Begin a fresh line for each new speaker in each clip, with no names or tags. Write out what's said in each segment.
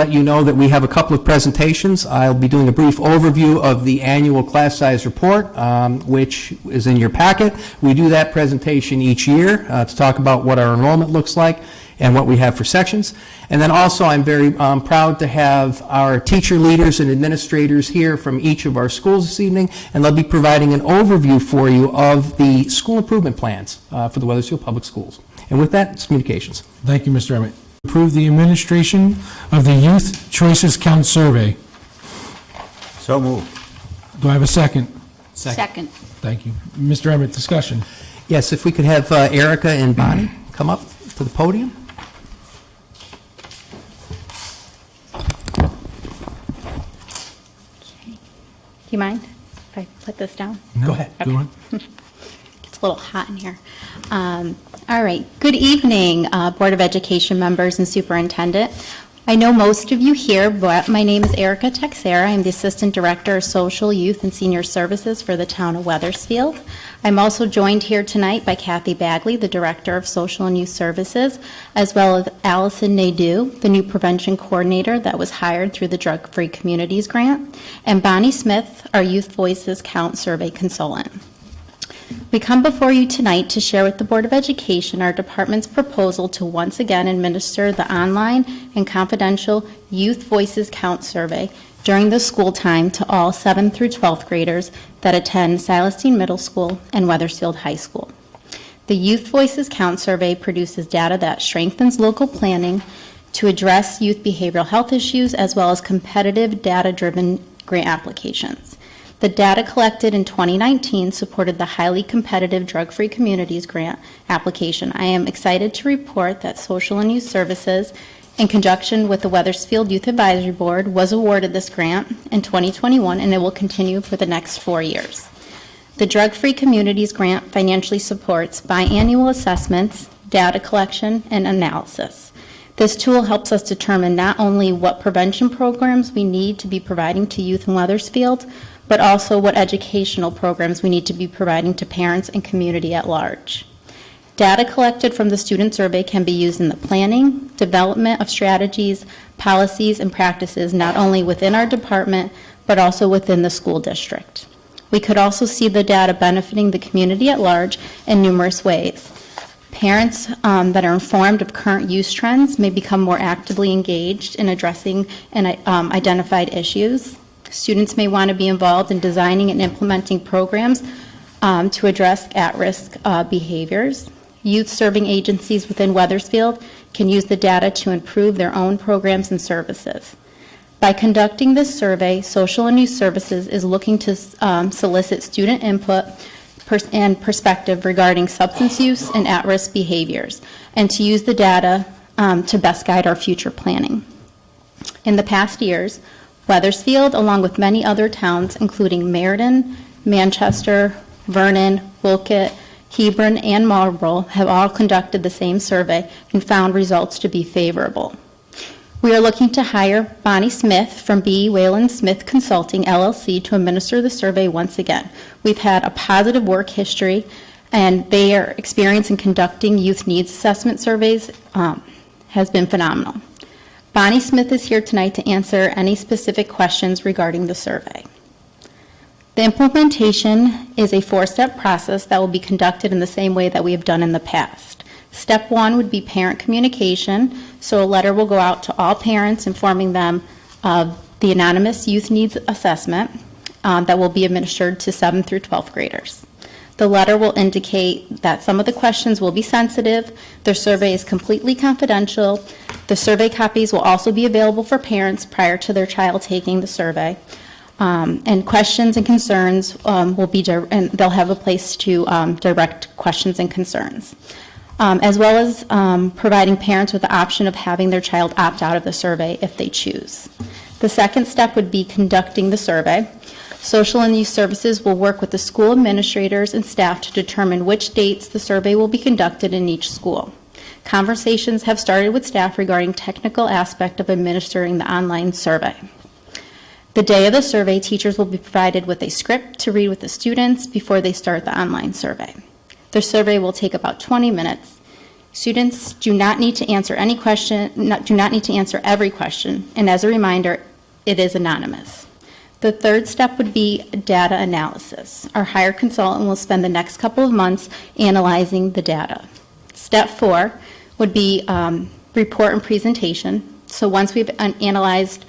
Let you know that we have a couple of presentations. I'll be doing a brief overview of the annual class size report, which is in your packet. We do that presentation each year to talk about what our enrollment looks like and what we have for sections. And then also I'm very proud to have our teacher leaders and administrators here from each of our schools this evening, and they'll be providing an overview for you of the school improvement plans for the Wethersfield Public Schools. And with that, it's communications.
Thank you, Mr. Emmett. Approve the administration of the Youth Choices Count Survey.
So moved.
Do I have a second?
Second.
Thank you. Mr. Emmett, discussion.
Yes, if we could have Erica and Bonnie come up to the podium.
Do you mind if I put this down?
No,
Go ahead.
Go on.
It's a little hot in here. All right. Good evening, Board of Education members and Superintendent. I know most of you here, but my name is Erica Texera. I'm the Assistant Director of Social, Youth, and Senior Services for the town of Wethersfield. I'm also joined here tonight by Kathy Bagley, the Director of Social and Youth Services, as well as Allison Nadeau, the new Prevention Coordinator that was hired through the Drug Free Communities Grant, and Bonnie Smith, our Youth Voices Count Survey Consultant. We come before you tonight to share with the Board of Education our department's proposal to once again administer the online and confidential Youth Voices Count Survey during the school time to all 7th through 12th graders that attend Silas Deane Middle School and Wethersfield High School. The Youth Voices Count Survey produces data that strengthens local planning to address youth behavioral health issues as well as competitive data-driven grant applications. The data collected in 2019 supported the highly competitive Drug Free Communities Grant application. I am excited to report that Social and Youth Services, in conjunction with the Wethersfield Youth Advisory Board, was awarded this grant in 2021, and it will continue for the next 4 years. The Drug Free Communities Grant financially supports biannual assessments, data collection, and analysis. This tool helps us determine not only what prevention programs we need to be providing to youth in Wethersfield, but also what educational programs we need to be providing to parents and community at large. Data collected from the student survey can be used in the planning, development of strategies, policies, and practices not only within our department, but also within the school district. We could also see the data benefiting the community at large in numerous ways. Parents that are informed of current use trends may become more actively engaged in addressing identified issues. Students may want to be involved in designing and implementing programs to address at-risk behaviors. Youth serving agencies within Wethersfield can use the data to improve their own programs and services. By conducting this survey, Social and Youth Services is looking to solicit student input and perspective regarding substance use and at-risk behaviors, and to use the data to best guide our future planning. In the past years, Wethersfield, along with many other towns, including Meriden, Manchester, Vernon, Wolcott, Hebron, and Marlborough, have all conducted the same survey and found results to be favorable. We are looking to hire Bonnie Smith from B. Whalen Smith Consulting, LLC, to administer the survey once again. We've had a positive work history, and their experience in conducting youth needs assessment surveys has been phenomenal. Bonnie Smith is here tonight to answer any specific questions regarding the survey. The implementation is a 4-step process that will be conducted in the same way that we have done in the past. Step 1 would be parent communication, so a letter will go out to all parents informing them of the anonymous youth needs assessment that will be administered to 7th through 12th graders. The letter will indicate that some of the questions will be sensitive, their survey is completely confidential, the survey copies will also be available for parents prior to their child taking the survey, and questions and concerns will be, and they'll have a place to direct questions and concerns, as well as providing parents with the option of having their child opt out of the survey if they choose. The second step would be conducting the survey. Social and Youth Services will work with the school administrators and staff to determine which dates the survey will be conducted in each school. Conversations have started with staff regarding technical aspect of administering the online survey. The day of the survey, teachers will be provided with a script to read with the students before they start the online survey. The survey will take about 20 minutes. Students do not need to answer any question, do not need to answer every question, and as a reminder, it is anonymous. The third step would be data analysis. Our hired consultant will spend the next couple of months analyzing the data. Step 4 would be report and presentation. So once we've analyzed,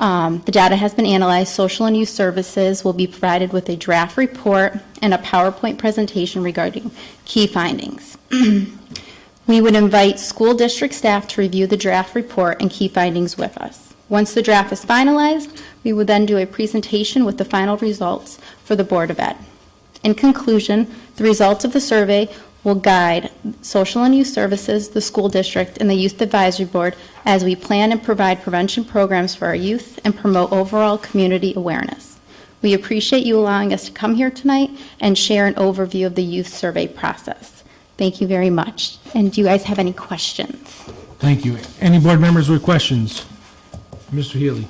the data has been analyzed, social and youth services will be provided with a draft report and a PowerPoint presentation regarding key findings. We would invite school district staff to review the draft report and key findings with us. Once the draft is finalized, we would then do a presentation with the final results for the Board of Ed. In conclusion, the results of the survey will guide social and youth services, the school district, and the Youth Advisory Board as we plan and provide prevention programs for our youth and promote overall community awareness. We appreciate you allowing us to come here tonight and share an overview of the youth survey process. Thank you very much. And do you guys have any questions?
Thank you. Any board members with questions? Mr. Healy?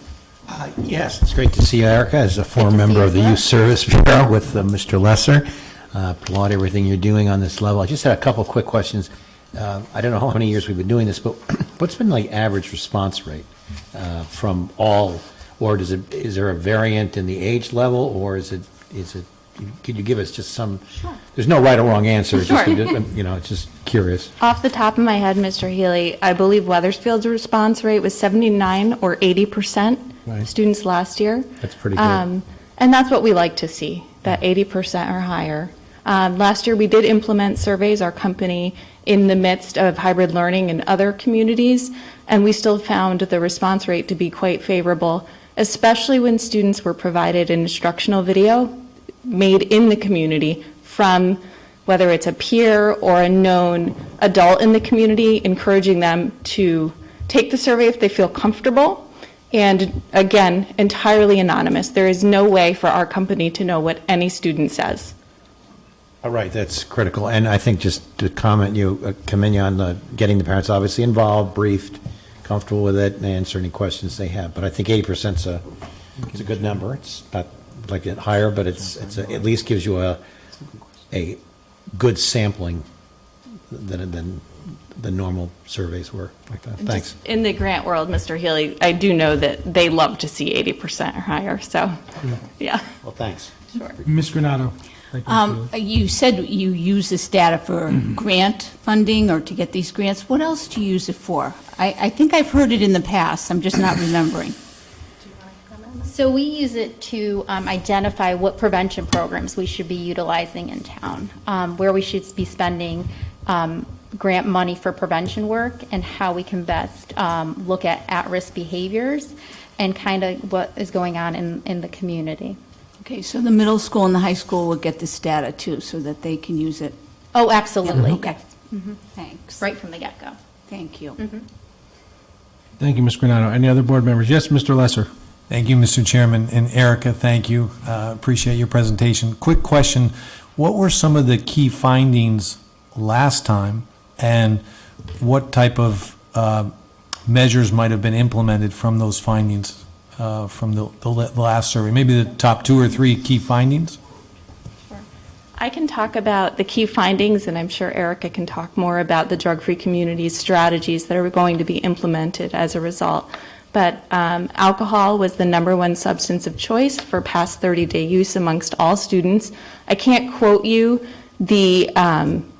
Yes, it's great to see you, Erica, as a former
to see
member
you
of the
as well.
Youth Service Bureau with Mr. Lesser. Applaud everything you're doing on this level. I just had a couple quick questions. I don't know how many years we've been doing this, but what's been like average response rate from all, or is there a variant in the age level, or is it, could you give us just some?
Sure.
There's no right or wrong answer. It's
Sure.
just, it's just curious.
Off the top of my head, Mr. Healy, I believe Wethersfield's response rate was 79 or 80%
Right.
students last year.
That's pretty good.
And that's what we like to see, that 80% or higher. Last year, we did implement surveys, our company, in the midst of hybrid learning in other communities, and we still found the response rate to be quite favorable, especially when students were provided an instructional video made in the community from whether it's a peer or a known adult in the community, encouraging them to take the survey if they feel comfortable. And again, entirely anonymous. There is no way for our company to know what any student says.
All right, that's critical. And I think just to commend you on getting the parents obviously involved, briefed, comfortable with it, and answer any questions they have. But I think 80% is a good number. It's not like it higher, but at least gives you a good sampling than the normal surveys were like that. Thanks.
Just in the grant world, Mr. Healy, I do know that they love to see 80% or higher, so, yeah.
Well, thanks.
Ms. Granado? Thank you, Mr. Healy.
You said you use this data for grant funding or to get these grants. What else do you use it for? I think I've heard it in the past. I'm just not remembering.
So we use it to identify what prevention programs we should be utilizing in town, where we should be spending grant money for prevention work, and how we can best look at-risk behaviors and kind of what is going on in the community.
Okay, so the middle school and the high school will get this data too, so that they can use it.
Oh, absolutely.
Okay.
Yes.
Thanks.
Right from the get-go.
Thank you.
Thank you, Ms. Granado. Any other board members? Yes, Mr. Lesser?
Thank you, Mr. Chairman. And Erica, thank you. Appreciate your presentation. Quick question. What were some of the key findings last time, and what type of measures might have been implemented from those findings from the last survey? Maybe the top 2 or 3 key findings?
I can talk about the key findings, and I'm sure Erica can talk more about the drug-free communities strategies that are going to be implemented as a result. But alcohol was the #1 substance of choice for past 30-day use amongst all students. I can't quote you the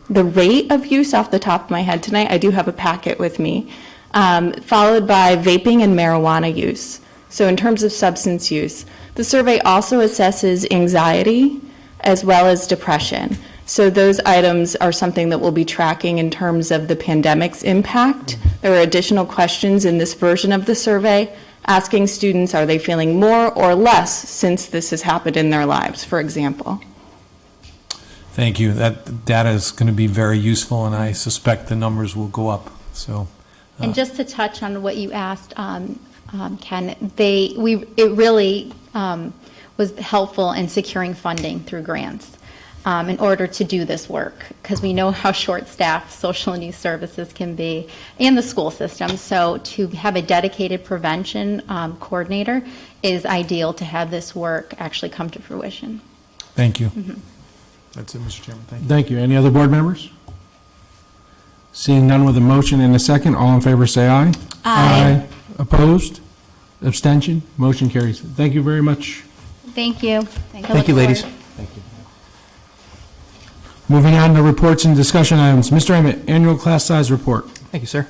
rate of use off the top of my head tonight. I do have a packet with me. Followed by vaping and marijuana use. So in terms of substance use, the survey also assesses anxiety as well as depression. So those items are something that we'll be tracking in terms of the pandemic's impact. There are additional questions in this version of the survey asking students, are they feeling more or less since this has happened in their lives, for example.
Thank you. That data is going to be very useful, and I suspect the numbers will go up. So,
And just to touch on what you asked, Ken, it really was helpful in securing funding through grants in order to do this work, because we know how short-staffed social and youth services can be and the school system. So to have a dedicated prevention coordinator is ideal to have this work actually come to fruition.
thank you. That's it, Mr. Chairman. Thank you.
Thank you. Any other board members? Seeing none with a motion and a second, all in favor say aye. Aye. Opposed? Abstention? Motion carries. Thank you very much.
Thank you.
Thank you, ladies.
Moving on to reports and discussion items. Mr. Emmett, annual class size report.
Thank you, sir.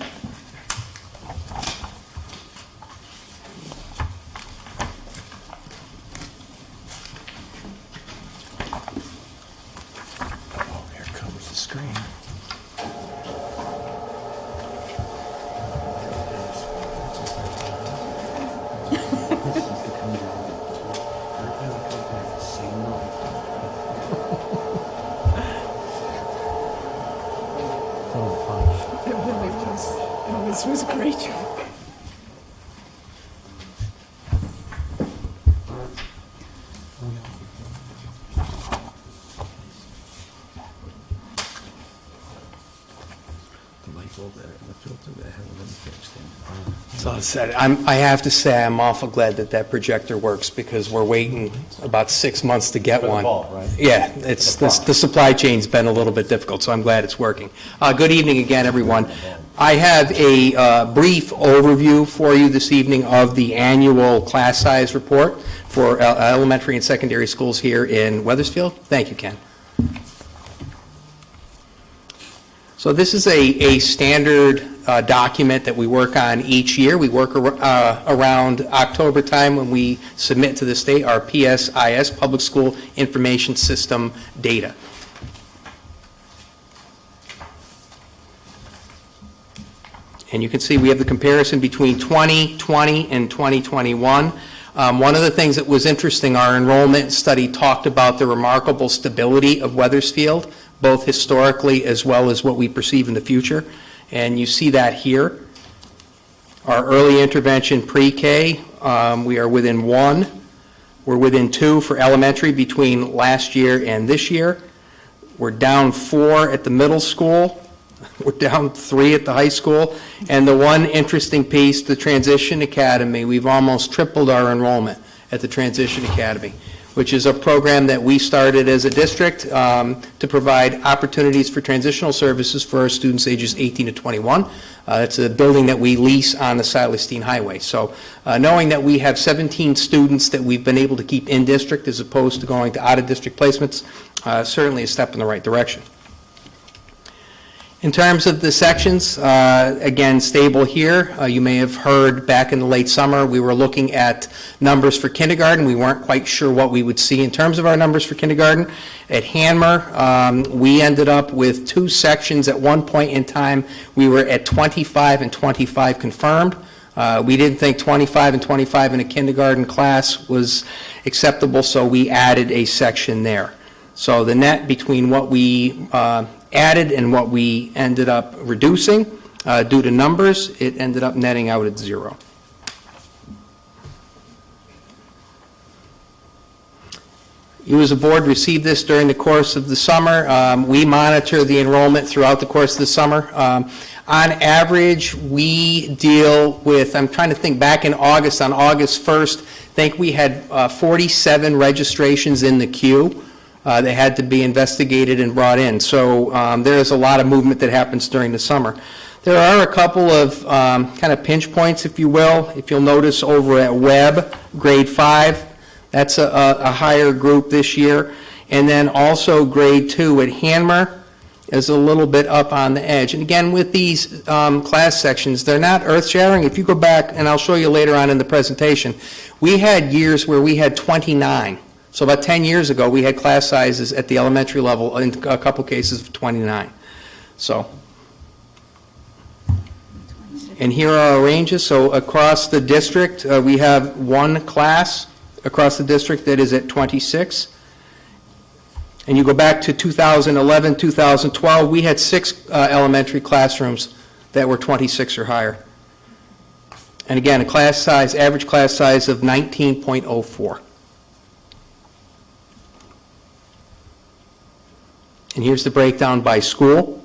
Oh, here comes the screen.
This was great.
So I have to say, I'm awful glad that that projector works, because we're waiting about 6 months to get one. Yeah, it's, the supply chain's been a little bit difficult, so I'm glad it's working. Good evening again, everyone. I have a brief overview for you this evening of the annual class size report for elementary and secondary schools here in Wethersfield. Thank you, Ken. So this is a standard document that we work on each year. We work around October time when we submit to the state our PSIS, Public School Information System data. And you can see we have the comparison between 2020 and 2021. One of the things that was interesting, our enrollment study talked about the remarkable stability of Wethersfield, both historically as well as what we perceive in the future. And you see that here. Our early intervention pre-K, we are within 1. We're within 2 for elementary between last year and this year. We're down 4 at the middle school. We're down 3 at the high school. And the one interesting piece, the Transition Academy, we've almost tripled our enrollment at the Transition Academy, which is a program that we started as a district to provide opportunities for transitional services for our students ages 18 to 21. It's a building that we lease on the Silas Highway. So knowing that we have 17 students that we've been able to keep in district as opposed to going to out-of-district placements, certainly a step in the right direction. In terms of the sections, again, stable here. You may have heard back in the late summer, we were looking at numbers for kindergarten. We weren't quite sure what we would see in terms of our numbers for kindergarten. At Hanmer, we ended up with 2 sections. At one point in time, we were at 25 and 25 confirmed. We didn't think 25 and 25 in a kindergarten class was acceptable, so we added a section there. So the net between what we added and what we ended up reducing due to numbers, it ended up netting out at 0. You as a board received this during the course of the summer. We monitor the enrollment throughout the course of the summer. On average, we deal with, I'm trying to think back in August, on August 1st, I think we had 47 registrations in the queue. They had to be investigated and brought in. So there's a lot of movement that happens during the summer. There are a couple of kind of pinch points, if you will. If you'll notice over at Webb, grade 5, that's a higher group this year. And then also grade 2 at Hanmer is a little bit up on the edge. And again, with these class sections, they're not earth-shattering. If you go back, and I'll show you later on in the presentation, we had years where we had 29. So about 10 years ago, we had class sizes at the elementary level in a couple cases of 29. So, and here are our ranges. So across the district, we have 1 class across the district that is at 26. And you go back to 2011, 2012, we had 6 elementary classrooms that were 26 or higher. And again, a class size, average class size of 19.04. And here's the breakdown by school.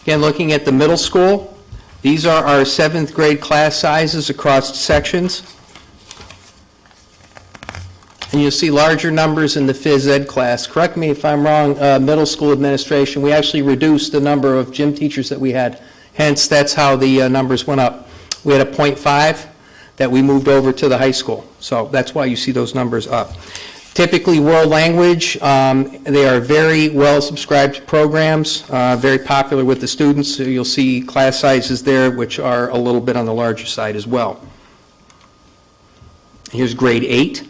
Again, looking at the middle school, these are our 7th grade class sizes across sections. And you'll see larger numbers in the phys ed class. Correct me if I'm wrong, middle school administration, we actually reduced the number of gym teachers that we had. Hence, that's how the numbers went up. We had a .5 that we moved over to the high school. So that's why you see those numbers up. Typically, world language, they are very well-subscribed programs, very popular with the students. So you'll see class sizes there, which are a little bit on the larger side as well. Here's grade 8.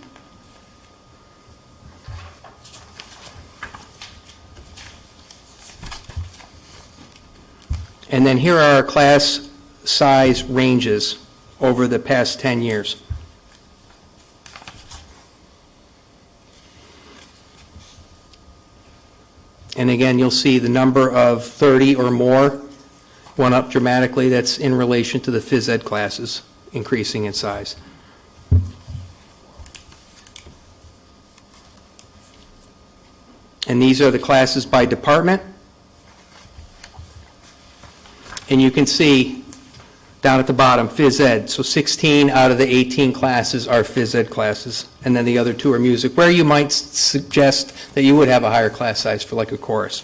And then here are our class size ranges over the past 10 years. And again, you'll see the number of 30 or more went up dramatically. That's in relation to the phys ed classes increasing in size. And these are the classes by department. And you can see down at the bottom, phys ed. So 16 out of the 18 classes are phys ed classes. And then the other 2 are music, where you might suggest that you would have a higher class size for like a chorus.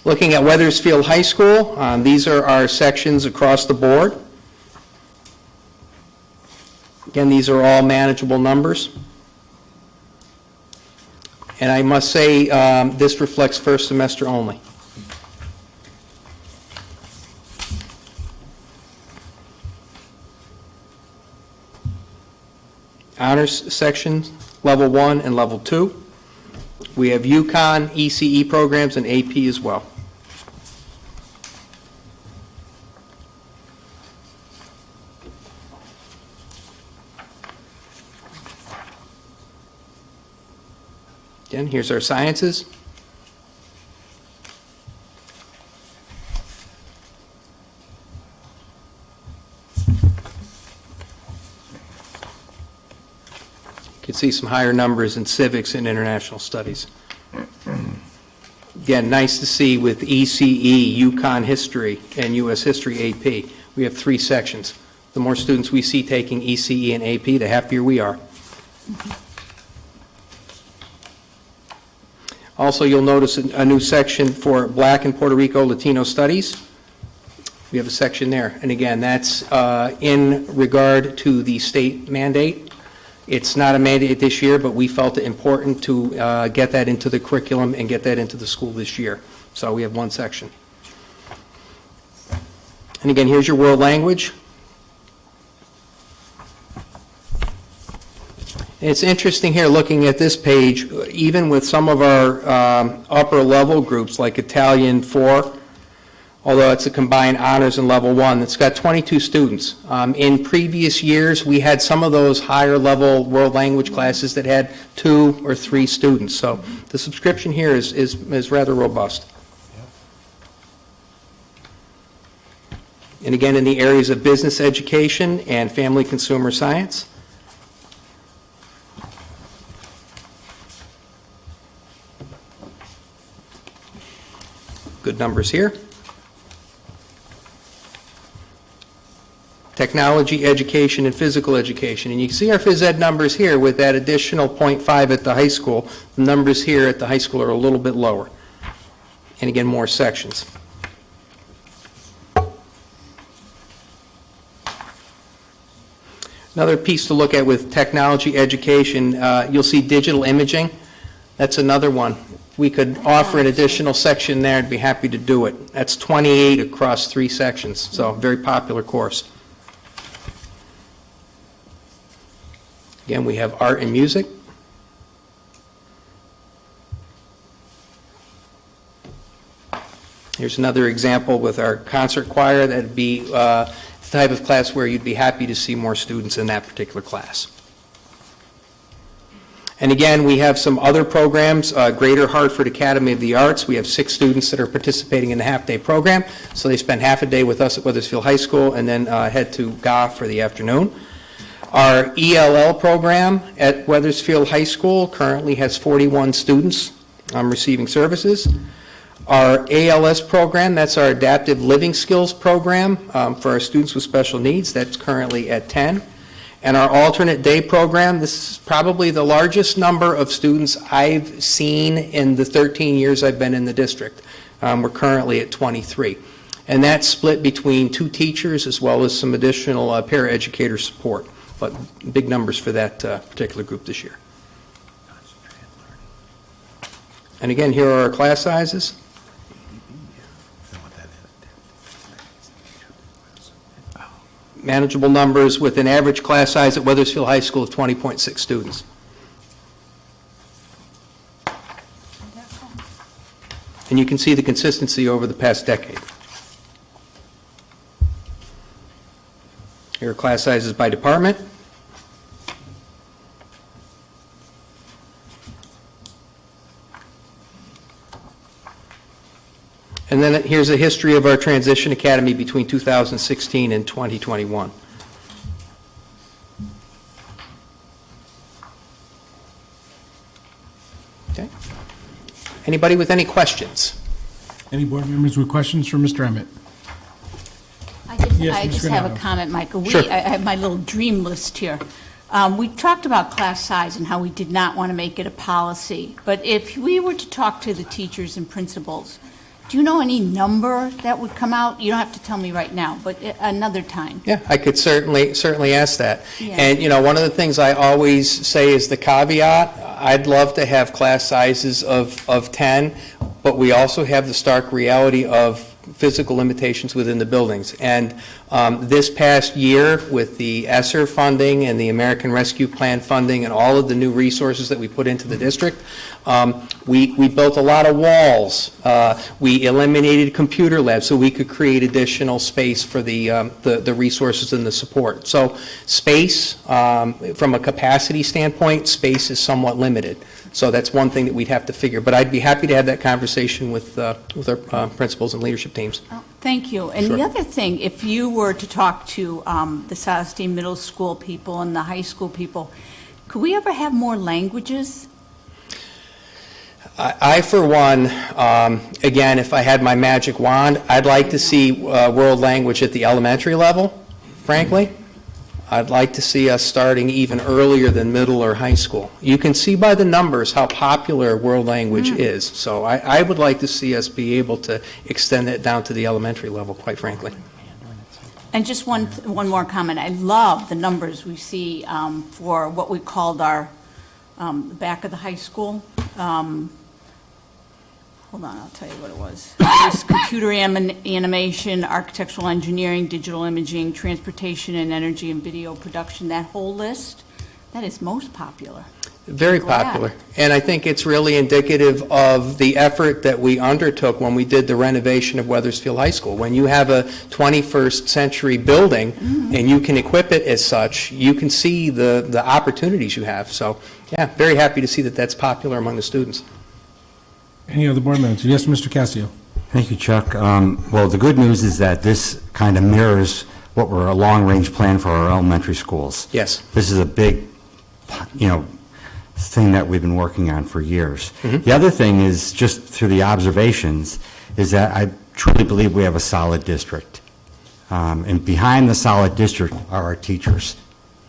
Looking at Wethersfield High School, these are our sections across the board. Again, these are all manageable numbers. And I must say, this reflects first semester only. Honors section, level 1 and level 2. We have UConn, ECE programs, and AP as well. Again, here's our sciences. You can see some higher numbers in civics and international studies. Again, nice to see with ECE, UConn history, and U.S. history AP. We have 3 sections. The more students we see taking ECE and AP, the happier we are. Also, you'll notice a new section for Black and Puerto Rico Latino studies. We have a section there. And again, that's in regard to the state mandate. It's not a mandate this year, but we felt it important to get that into the curriculum and get that into the school this year. So we have 1 section. And again, here's your world language. It's interesting here looking at this page, even with some of our upper level groups like Italian 4, although it's a combined honors and level 1, it's got 22 students. In previous years, we had some of those higher level world language classes that had 2 or 3 students. So the subscription here is rather robust. And again, in the areas of business education and family consumer science. Good numbers here. Technology, education, and physical education. And you can see our phys ed numbers here with that additional .5 at the high school. The numbers here at the high school are a little bit lower. And again, more sections. Another piece to look at with technology education, you'll see digital imaging. That's another one. We could offer an additional section there. I'd be happy to do it. That's 28 across 3 sections, so very popular course. Again, we have art and music. Here's another example with our concert choir. That'd be the type of class where you'd be happy to see more students in that particular class. And again, we have some other programs, Greater Hartford Academy of the Arts. We have 6 students that are participating in the half-day program. So they spend half a day with us at Wethersfield High School and then head to GA for the afternoon. Our ELL program at Wethersfield High School currently has 41 students receiving services. Our ALS program, that's our Adaptive Living Skills program for our students with special needs. That's currently at 10. And our alternate day program, this is probably the largest number of students I've seen in the 13 years I've been in the district. We're currently at 23. And that's split between 2 teachers as well as some additional paraeducator support. But big numbers for that particular group this year. And again, here are our class sizes. Manageable numbers with an average class size at Wethersfield High School of 20.6 students. And you can see the consistency over the past decade. Here are class sizes by department. And then here's a history of our transition academy between 2016 and 2021. Okay. Anybody with any questions?
Any board members with questions for Mr. Emmett? Yes,
I
Ms.
just have a
Granado.
comment, Michael.
Sure.
I have my little dream list here. We talked about class size and how we did not want to make it a policy. But if we were to talk to the teachers and principals, do you know any number that would come out? You don't have to tell me right now, but another time.
Yeah, I could certainly ask that.
Yeah.
And, you know, one of the things I always say is the caveat, I'd love to have class sizes of 10, but we also have the stark reality of physical limitations within the buildings. And this past year, with the ESSER funding and the American Rescue Plan funding and all of the new resources that we put into the district, we built a lot of walls. We eliminated computer labs so we could create additional space for the resources and the support. So space, from a capacity standpoint, space is somewhat limited. So that's one thing that we'd have to figure. But I'd be happy to have that conversation with our principals and leadership teams.
Oh, thank you. And
Sure.
the other thing, if you were to talk to the Silas Deane Middle School people and the high school people, could we ever have more languages?
I for one, again, if I had my magic wand, I'd like to see world language at the elementary level, frankly. I'd like to see us starting even earlier than middle or high school. You can see by the numbers how popular world language is. So I would like to see us be able to extend that down to the elementary level, quite frankly.
And just one more comment. I love the numbers we see for what we called our back of the high school. Hold on, I'll tell you what it was. It was computer animation, architectural engineering, digital imaging, transportation and energy and video production. That whole list, that is most popular.
Very
Glad.
popular. And I think it's really indicative of the effort that we undertook when we did the renovation of Wethersfield High School. When you have a 21st century building and you can equip it as such, you can see the opportunities you have. So, yeah, very happy to see that that's popular among the students.
Any other board members? Yes, Mr. Castillo.
Thank you, Chuck. Well, the good news is that this kind of mirrors what were a long-range plan for our elementary schools.
Yes.
This is a big, thing that we've been working on for years. The other thing is, just through the observations, is that I truly believe we have a solid district. And behind the solid district are our teachers.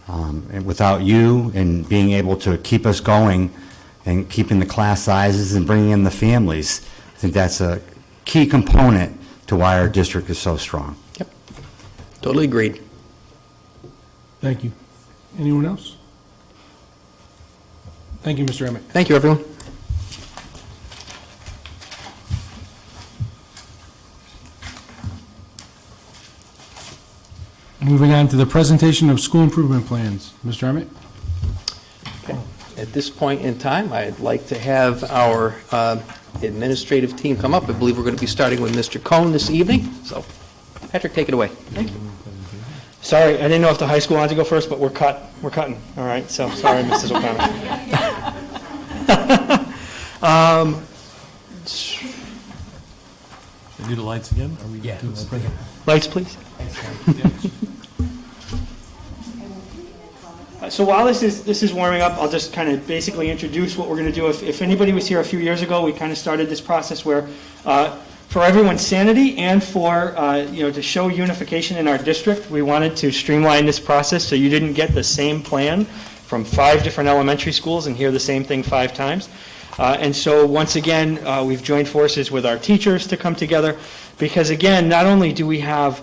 And without you and being able to keep us going and keeping the class sizes and bringing in the families, I think that's a key component to why our district is so strong.
Yep. Totally agreed.
Thank you. Anyone else? Thank you, Mr. Emmett.
Thank you, everyone.
Moving on to the presentation of school improvement plans. Mr. Emmett?
Okay. At this point in time, I'd like to have our administrative team come up. I believe we're going to be starting with Mr. Cohn this evening. So, Patrick, take it away.
Sorry, I didn't know if the high school wanted to go first, but we're cutting, all right? So, sorry, Mrs. O'Connor.
They do the lights again? Are we doing that?
Lights, please. So while this is warming up, I'll just kind of basically introduce what we're going to do. If anybody was here a few years ago, we kind of started this process where for everyone's sanity and for, to show unification in our district, we wanted to streamline this process so you didn't get the same plan from 5 different elementary schools and hear the same thing 5 times. And so once again, we've joined forces with our teachers to come together because, again, not only do we have,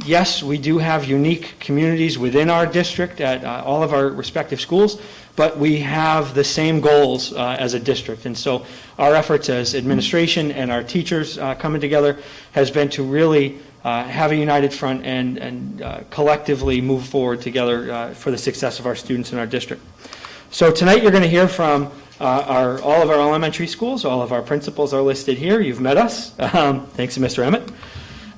yes, we do have unique communities within our district at all of our respective schools, but we have the same goals as a district. And so our efforts as administration and our teachers coming together has been to really have a united front and collectively move forward together for the success of our students in our district. So tonight you're going to hear from all of our elementary schools. All of our principals are listed here. You've met us. Thanks to Mr. Emmett.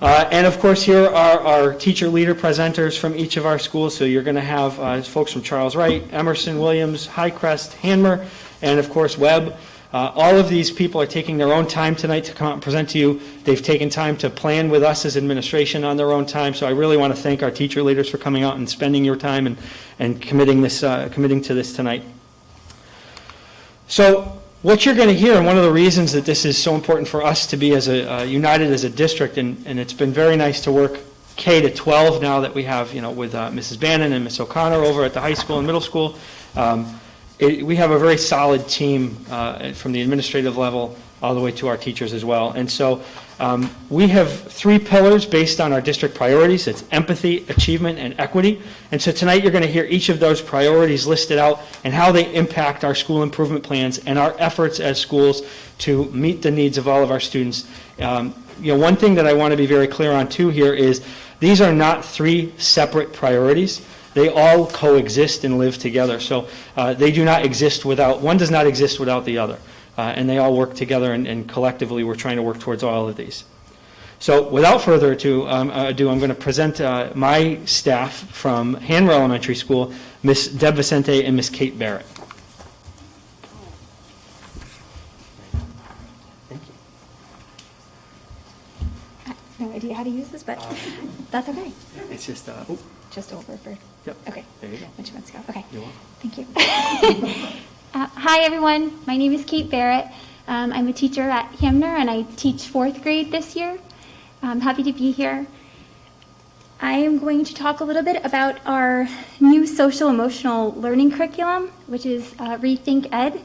And of course, here are our teacher leader presenters from each of our schools. So you're going to have folks from Charles Wright, Emerson, Williams, Highcrest, Hanmer, and of course Webb. All of these people are taking their own time tonight to come out and present to you. They've taken time to plan with us as administration on their own time. So I really want to thank our teacher leaders for coming out and spending your time and committing to this tonight. So what you're going to hear, and one of the reasons that this is so important for us to be as united as a district, and it's been very nice to work K to 12 now that we have, with Mrs. Bannon and Ms. O'Connor over at the high school and middle school. We have a very solid team from the administrative level all the way to our teachers as well. And so we have 3 pillars based on our district priorities. It's empathy, achievement, and equity. And so tonight you're going to hear each of those priorities listed out and how they impact our school improvement plans and our efforts as schools to meet the needs of all of our students. One thing that I want to be very clear on too here is these are not 3 separate priorities. They all coexist and live together. So they do not exist without, one does not exist without the other. And they all work together, and collectively we're trying to work towards all of these. So without further ado, I'm going to present my staff from Hanmer Elementary School, Ms. Deb Vicente and Ms. Kate Barrett.
No idea how to use this, but that's okay.
It's just,
Just over for.
Yep.
Okay.
There you go.
Which one's go? Okay.
You're welcome.
Thank you. Hi, everyone. My name is Kate Barrett. I'm a teacher at Hamner, and I teach 4th grade this year. I'm happy to be here. I am going to talk a little bit about our new social emotional learning curriculum, which is Rethink Ed.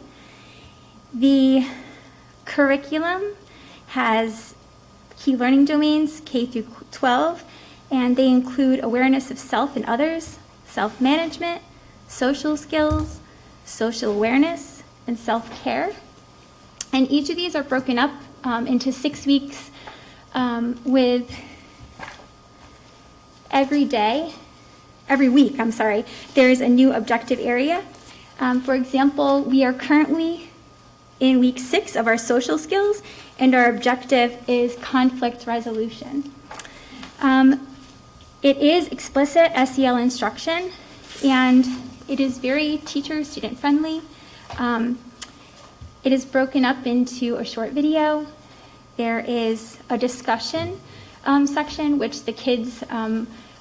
The curriculum has key learning domains, K through 12, and they include awareness of self and others, self-management, social skills, social awareness, and self-care. And each of these are broken up into 6 weeks with every week, there's a new objective area. For example, we are currently in week 6 of our social skills, and our objective is conflict resolution. It is explicit SEL instruction, and it is very teacher-student friendly. It is broken up into a short video. There is a discussion section, which the kids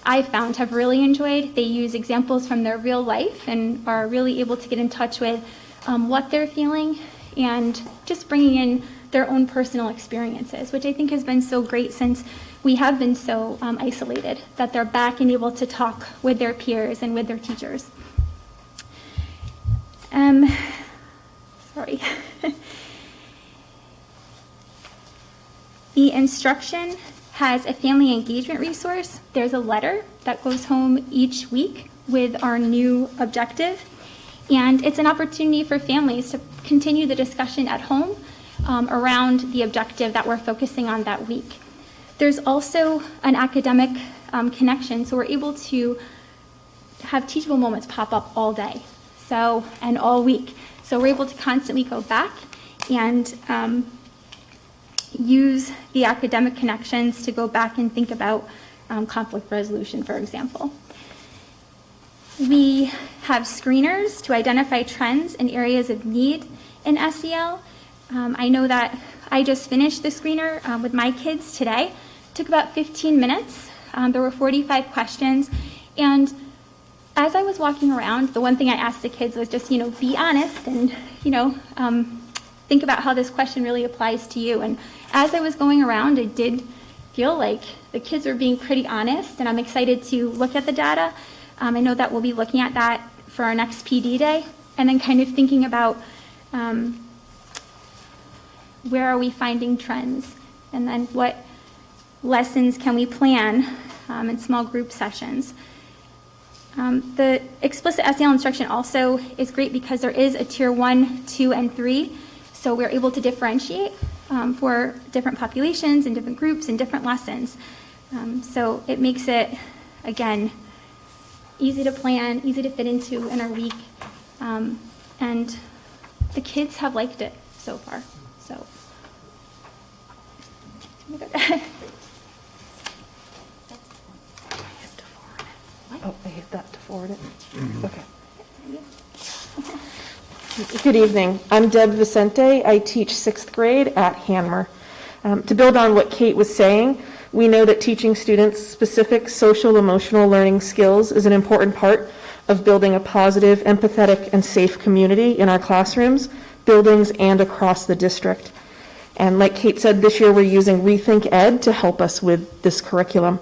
I found have really enjoyed. They use examples from their real life and are really able to get in touch with what they're feeling and just bringing in their own personal experiences, which I think has been so great since we have been so isolated, that they're back and able to talk with their peers and with their teachers. Sorry. The instruction has a family engagement resource. There's a letter that goes home each week with our new objective. And it's an opportunity for families to continue the discussion at home around the objective that we're focusing on that week. There's also an academic connection, so we're able to have teachable moments pop up all day, and all week. So we're able to constantly go back and use the academic connections to go back and think about conflict resolution, for example. We have screeners to identify trends and areas of need in SEL. I know that I just finished the screener with my kids today. It took about 15 minutes. There were 45 questions. And as I was walking around, the one thing I asked the kids was just, be honest and, think about how this question really applies to you. And as I was going around, I did feel like the kids were being pretty honest, and I'm excited to look at the data. I know that we'll be looking at that for our next PD day, and then kind of thinking about where are we finding trends, and then what lessons can we plan in small group sessions. The explicit SEL instruction also is great because there is a tier 1, 2, and 3, so we're able to differentiate for different populations and different groups and different lessons. So it makes it, again, easy to plan, easy to fit into in our week, and the kids have liked it so far. So.
Oh, I hit that to forward it. Okay. Good evening. I'm Deb Vicente. I teach 6th grade at Hanmer. To build on what Kate was saying, we know that teaching students specific social emotional learning skills is an important part of building a positive, empathetic, and safe community in our classrooms, buildings, and across the district. And like Kate said, this year we're using Rethink Ed to help us with this curriculum.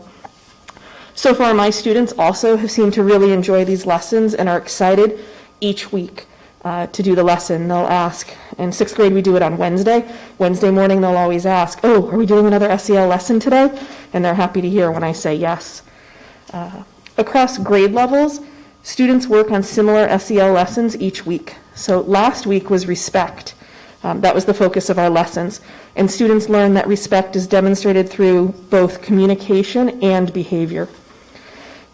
So far, my students also have seemed to really enjoy these lessons and are excited each week to do the lesson. They'll ask, in 6th grade we do it on Wednesday. Wednesday morning they'll always ask, oh, are we doing another SEL lesson today? And they're happy to hear when I say yes. Across grade levels, students work on similar SEL lessons each week. So last week was respect. That was the focus of our lessons. And students learn that respect is demonstrated through both communication and behavior.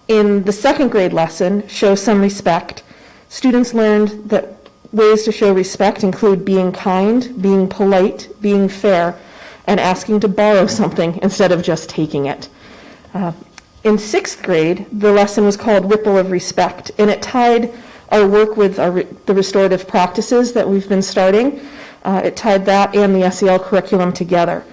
In the 2nd grade lesson, Show Some Respect, students learned that ways to show respect include being kind, being polite, being fair, and asking to borrow something instead of just taking it. In 6th grade, the lesson was called Ripple of Respect, and it tied our work with the restorative practices that we've been starting. It tied that and the SEL curriculum together.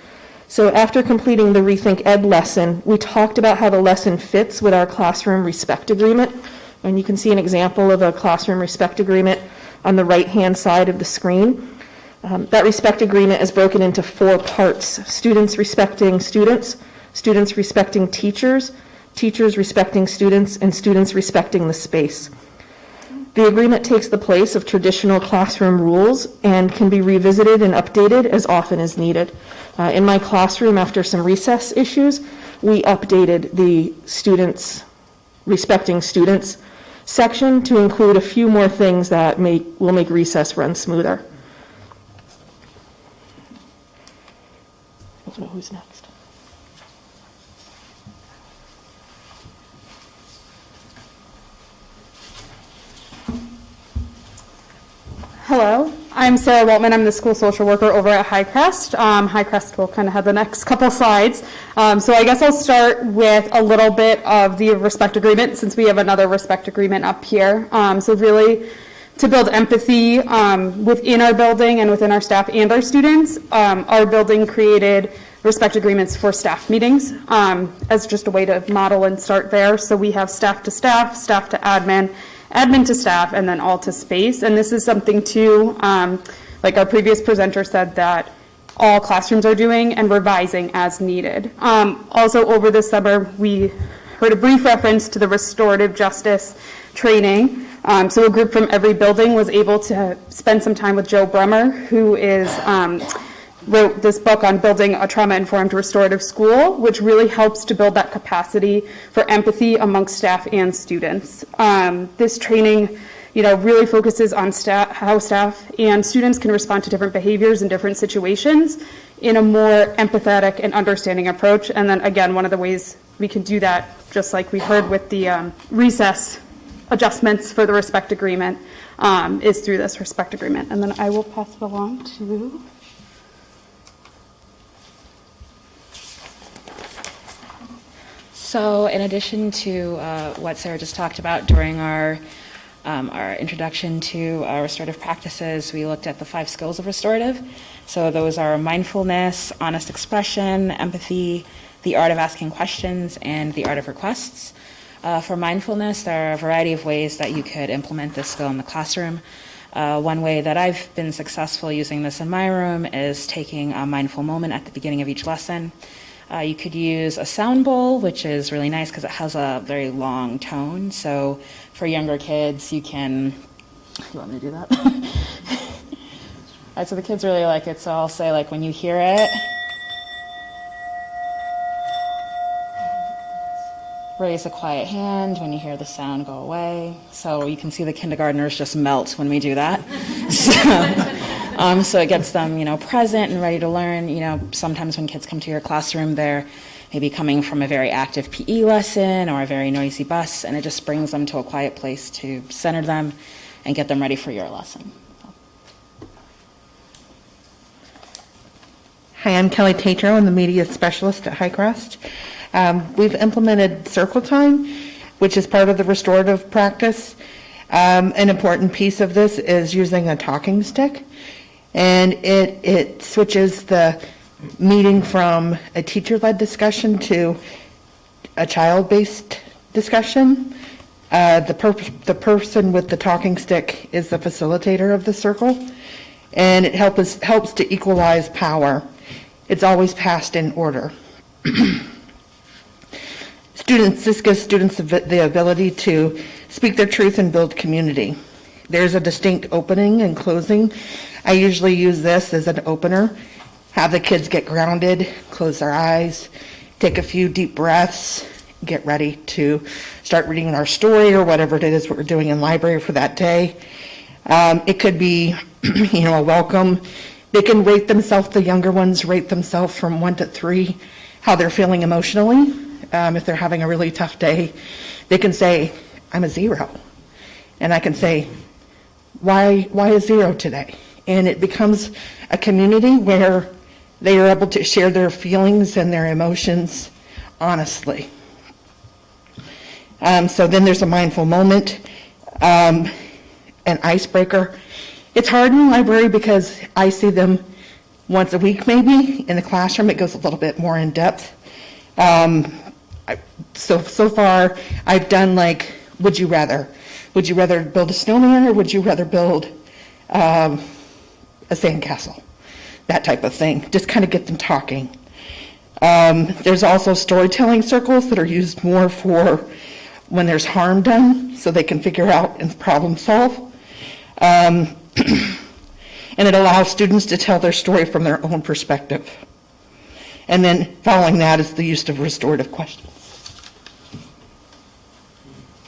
So after completing the Rethink Ed lesson, we talked about how the lesson fits with our classroom respect agreement. And you can see an example of a classroom respect agreement on the right-hand side of the screen. That respect agreement is broken into 4 parts: students respecting students, students respecting teachers, teachers respecting students, and students respecting the space. The agreement takes the place of traditional classroom rules and can be revisited and updated as often as needed. In my classroom, after some recess issues, we updated the students respecting students section to include a few more things that will make recess run smoother. I don't know who's next.
Hello, I'm Sarah Waltman. I'm the school social worker over at Highcrest. Highcrest will kind of have the next couple slides. So I guess I'll start with a little bit of the respect agreement, since we have another respect agreement up here. So really, to build empathy within our building and within our staff and our students, our building created respect agreements for staff meetings as just a way to model and start there. So we have staff to staff, staff to admin, admin to staff, and then all to space. And this is something too, like our previous presenter said, that all classrooms are doing and revising as needed. Also over the summer, we heard a brief reference to the restorative justice training. So a group from every building was able to spend some time with Joe Brummer, who is wrote this book on building a trauma-informed restorative school, which really helps to build that capacity for empathy amongst staff and students. This training, really focuses on how staff and students can respond to different behaviors in different situations in a more empathetic and understanding approach. And then again, one of the ways we can do that, just like we heard with the recess adjustments for the respect agreement, is through this respect agreement. And then I will pass it along to...
So in addition to what Sarah just talked about during our introduction to restorative practices, we looked at the 5 skills of restorative. So those are mindfulness, honest expression, empathy, the art of asking questions, and the art of requests. For mindfulness, there are a variety of ways that you could implement this skill in the classroom. One way that I've been successful using this in my room is taking a mindful moment at the beginning of each lesson. You could use a sound bowl, which is really nice because it has a very long tone. So for younger kids, you can, you want me to do that? All right, so the kids really like it. So I'll say, like, when you hear it, raise a quiet hand when you hear the sound go away. So you can see the kindergartners just melt when we do that. So it gets them, present and ready to learn. Sometimes when kids come to your classroom, they're maybe coming from a very active PE lesson or a very noisy bus, and it just brings them to a quiet place to center them and get them ready for your lesson.
Hi, I'm Kelly Tatro. I'm the media specialist at Highcrest. We've implemented circle time, which is part of the restorative practice. An important piece of this is using a talking stick, and it switches the meeting from a teacher-led discussion to a child-based discussion. The person with the talking stick is the facilitator of the circle, and it helps to equalize power. It's always passed in order. This gives students the ability to speak their truth and build community. There's a distinct opening and closing. I usually use this as an opener, have the kids get grounded, close their eyes, take a few deep breaths, get ready to start reading our story or whatever it is we're doing in library for that day. It could be, a welcome. They can rate themselves, the younger ones rate themselves from 1 to 3, how they're feeling emotionally. If they're having a really tough day, they can say, I'm a 0. And I can say, why a 0 today? And it becomes a community where they are able to share their feelings and their emotions honestly. So then there's a mindful moment, an icebreaker. It's hard in the library because I see them once a week maybe. In the classroom, it goes a little bit more in depth. So far, I've done like, would you rather? Would you rather build a snowman or would you rather build a sandcastle? That type of thing. Just kind of get them talking. There's also storytelling circles that are used more for when there's harm done, so they can figure out and problem solve. And it allows students to tell their story from their own perspective. And then following that is the use of restorative questions.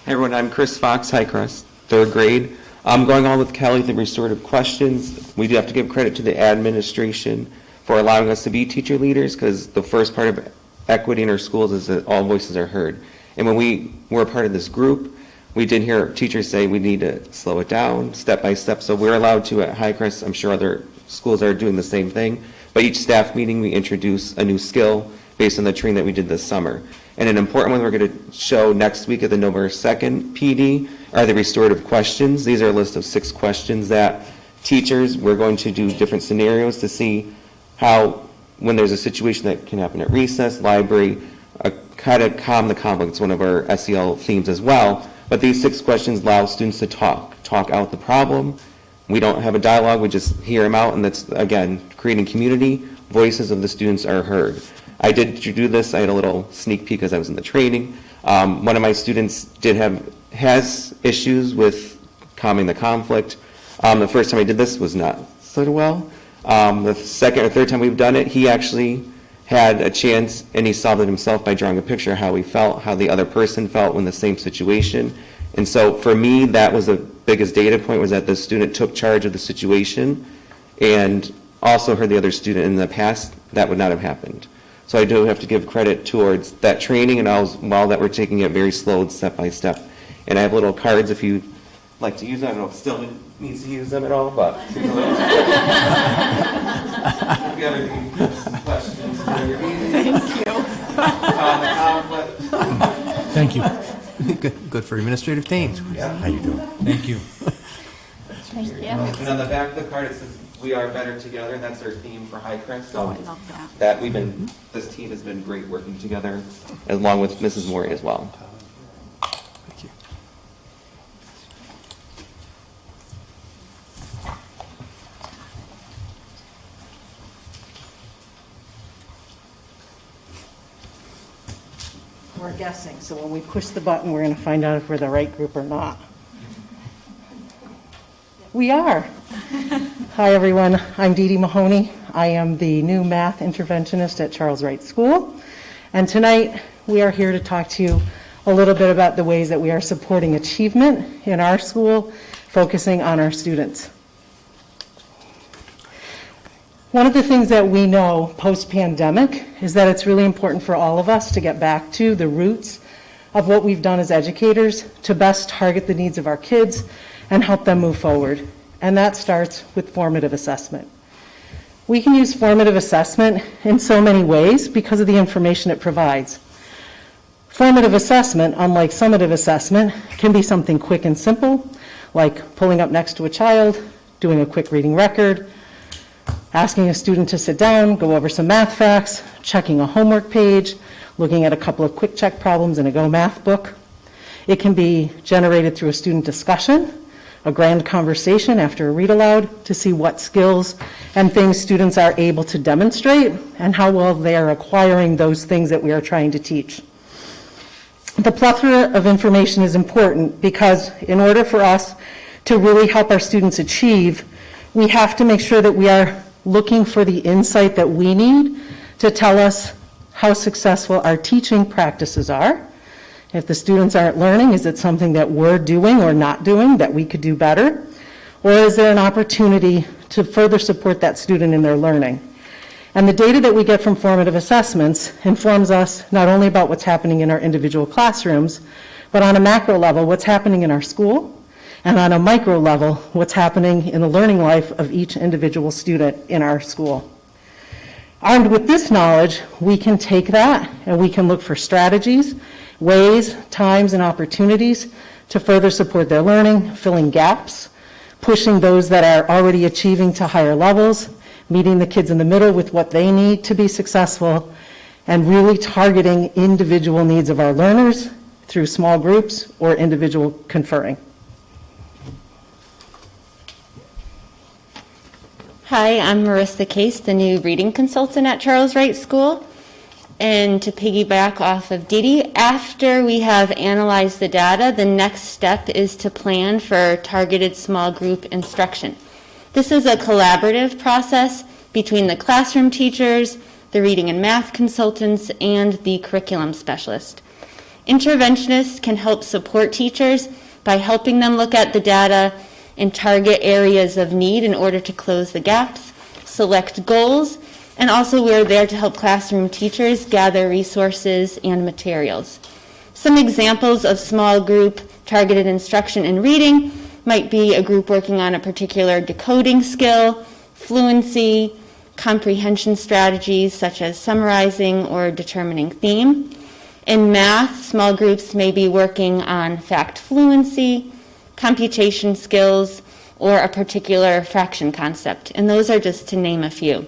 Hey everyone, I'm Chris Fox, Highcrest, 3rd grade. I'm going on with Kelly, the restorative questions. We do have to give credit to the administration for allowing us to be teacher leaders, because the first part of equity in our schools is that all voices are heard. And when we were a part of this group, we did hear teachers say we need to slow it down step by step. So we're allowed to at Highcrest. I'm sure other schools are doing the same thing. But each staff meeting, we introduce a new skill based on the training that we did this summer. And an important one we're going to show next week at the November 2nd PD are the restorative questions. These are a list of 6 questions that teachers, we're going to do different scenarios to see how, when there's a situation that can happen at recess, library, how to calm the conflict. It's one of our SEL themes as well. But these 6 questions allow students to talk out the problem. We don't have a dialogue, we just hear them out, and that's, again, creating community. Voices of the students are heard. I did do this, I had a little sneak peek as I was in the training. One of my students has issues with calming the conflict. The first time I did this was not so well. The second or third time we've done it, he actually had a chance, and he solved it himself by drawing a picture of how he felt, how the other person felt in the same situation. And so for me, that was the biggest data point, was that the student took charge of the situation and also heard the other student. In the past, that would not have happened. So I do have to give credit towards that training, and while that we're taking it very slow, step by step. And I have little cards if you'd like to use them. I don't know if still needs to use them at all, but here's a little. If you have any questions,
Thank you.
Thank you.
Good for administrative teams.
Yeah.
How you doing?
Thank you.
Thank you.
And on the back of the card, it says, "We are better together." That's our theme for Highcrest.
Oh, I love that.
This team has been great working together, along with Mrs. Moore as well.
Thank you.
are guessing. So when we push the button, we're going to find out if we're the right group or not. We are. Hi, everyone. I'm Dee Dee Mahoney. I am the new math interventionist at Charles Wright School. And tonight, we are here to talk to you a little bit about the ways that we are supporting achievement in our school, focusing on our students. One of the things that we know post-pandemic is that it's really important for all of us to get back to the roots of what we've done as educators to best target the needs of our kids and help them move forward. And that starts with formative assessment. We can use formative assessment in so many ways because of the information it provides. Formative assessment, unlike summative assessment, can be something quick and simple, like pulling up next to a child, doing a quick reading record, asking a student to sit down, go over some math facts, checking a homework page, looking at a couple of quick check problems in a Go Math book. It can be generated through a student discussion, a grand conversation after a read aloud to see what skills and things students are able to demonstrate and how well they are acquiring those things that we are trying to teach. The plethora of information is important because in order for us to really help our students achieve, we have to make sure that we are looking for the insight that we need to tell us how successful our teaching practices are. If the students aren't learning, is it something that we're doing or not doing that we could do better? Or is there an opportunity to further support that student in their learning? And the data that we get from formative assessments informs us not only about what's happening in our individual classrooms, but on a macro level, what's happening in our school, and on a micro level, what's happening in the learning life of each individual student in our school. Armed with this knowledge, we can take that and we can look for strategies, ways, times, and opportunities to further support their learning, filling gaps, pushing those that are already achieving to higher levels, meeting the kids in the middle with what they need to be successful, and really targeting individual needs of our learners through small groups or individual conferring.
Hi, I'm Marissa Case, the new reading consultant at Charles Wright School. And to piggyback off of Dee Dee, after we have analyzed the data, the next step is to plan for targeted small group instruction. This is a collaborative process between the classroom teachers, the reading and math consultants, and the curriculum specialist. Interventionists can help support teachers by helping them look at the data and target areas of need in order to close the gaps, select goals, and also we're there to help classroom teachers gather resources and materials. Some examples of small group targeted instruction in reading might be a group working on a particular decoding skill, fluency, comprehension strategies such as summarizing or determining theme. In math, small groups may be working on fact fluency, computation skills, or a particular fraction concept, and those are just to name a few.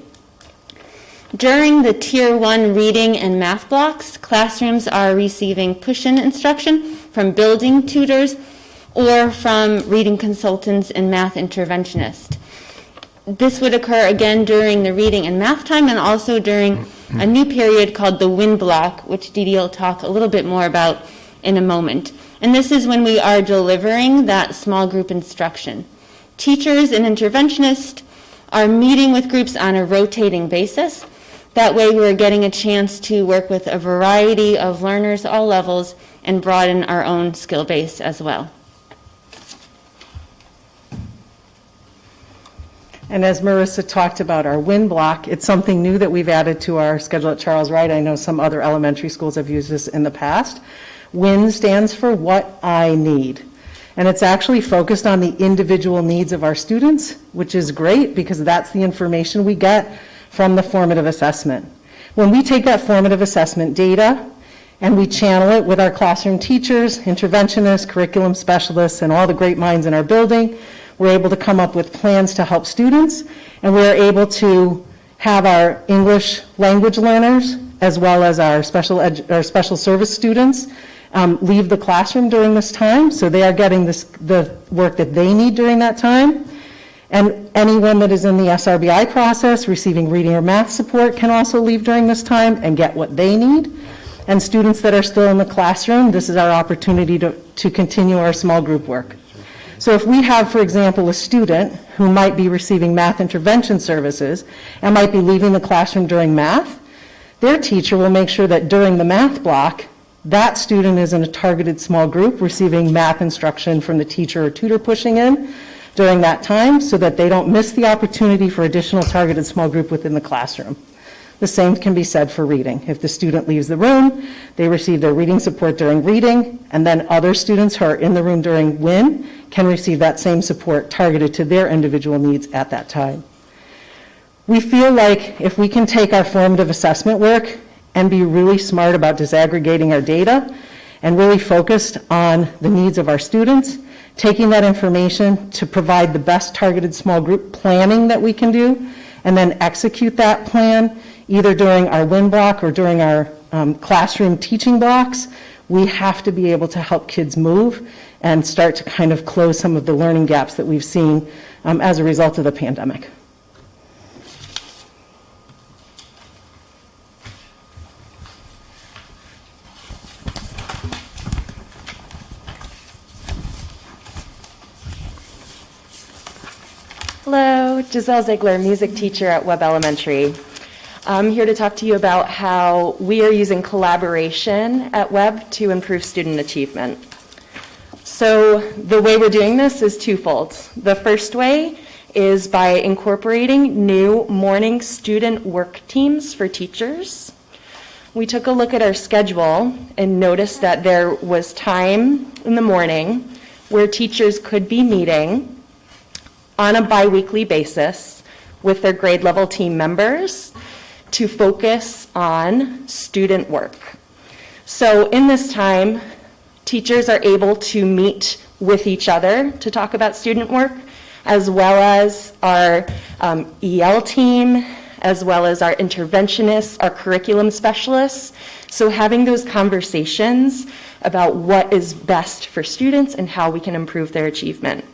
During the Tier 1 reading and math blocks, classrooms are receiving push-in instruction from building tutors or from reading consultants and math interventionists. This would occur again during the reading and math time and also during a new period called the WIN block, which Dee Dee will talk a little bit more about in a moment. And this is when we are delivering that small group instruction. Teachers and interventionists are meeting with groups on a rotating basis. That way we're getting a chance to work with a variety of learners, all levels, and broaden our own skill base as well.
And as Marissa talked about our WIN block, it's something new that we've added to our schedule at Charles Wright. I know some other elementary schools have used this in the past. WIN stands for What I Need. And it's actually focused on the individual needs of our students, which is great because that's the information we get from the formative assessment. When we take that formative assessment data and we channel it with our classroom teachers, interventionists, curriculum specialists, and all the great minds in our building, we're able to come up with plans to help students, and we're able to have our English language learners as well as our special service students leave the classroom during this time, so they are getting the work that they need during that time. And anyone that is in the SRBI process receiving reading or math support can also leave during this time and get what they need. And students that are still in the classroom, this is our opportunity to continue our small group work. So if we have, for example, a student who might be receiving math intervention services and might be leaving the classroom during math, their teacher will make sure that during the math block, that student is in a targeted small group receiving math instruction from the teacher or tutor pushing in during that time so that they don't miss the opportunity for additional targeted small group within the classroom. The same can be said for reading. If the student leaves the room, they receive their reading support during reading, and then other students who are in the room during WIN can receive that same support targeted to their individual needs at that time. We feel like if we can take our formative assessment work and be really smart about disaggregating our data and really focused on the needs of our students, taking that information to provide the best targeted small group planning that we can do, and then execute that plan either during our WIN block or during our classroom teaching blocks, we have to be able to help kids move and start to kind of close some of the learning gaps that we've seen as a result of the pandemic.
Hello, Giselle Ziegler, music teacher at Webb Elementary. I'm here to talk to you about how we are using collaboration at Webb to improve student achievement. So the way we're doing this is twofold. The first way is by incorporating new morning student work teams for teachers. We took a look at our schedule and noticed that there was time in the morning where teachers could be meeting on a bi-weekly basis with their grade level team members to focus on student work. So in this time, teachers are able to meet with each other to talk about student work, as well as our EL team, as well as our interventionists, our curriculum specialists. So having those conversations about what is best for students and how we can improve their achievement.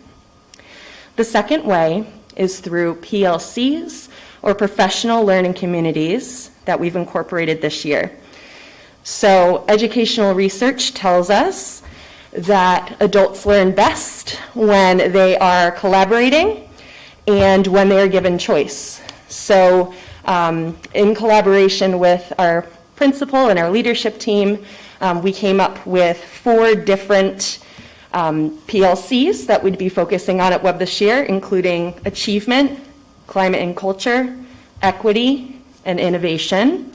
The second way is through PLCs, or professional learning communities, that we've incorporated this year. So educational research tells us that adults learn best when they are collaborating and when they are given choice. So in collaboration with our principal and our leadership team, we came up with 4 different PLCs that we'd be focusing on at Webb this year, including achievement, climate and culture, equity, and innovation.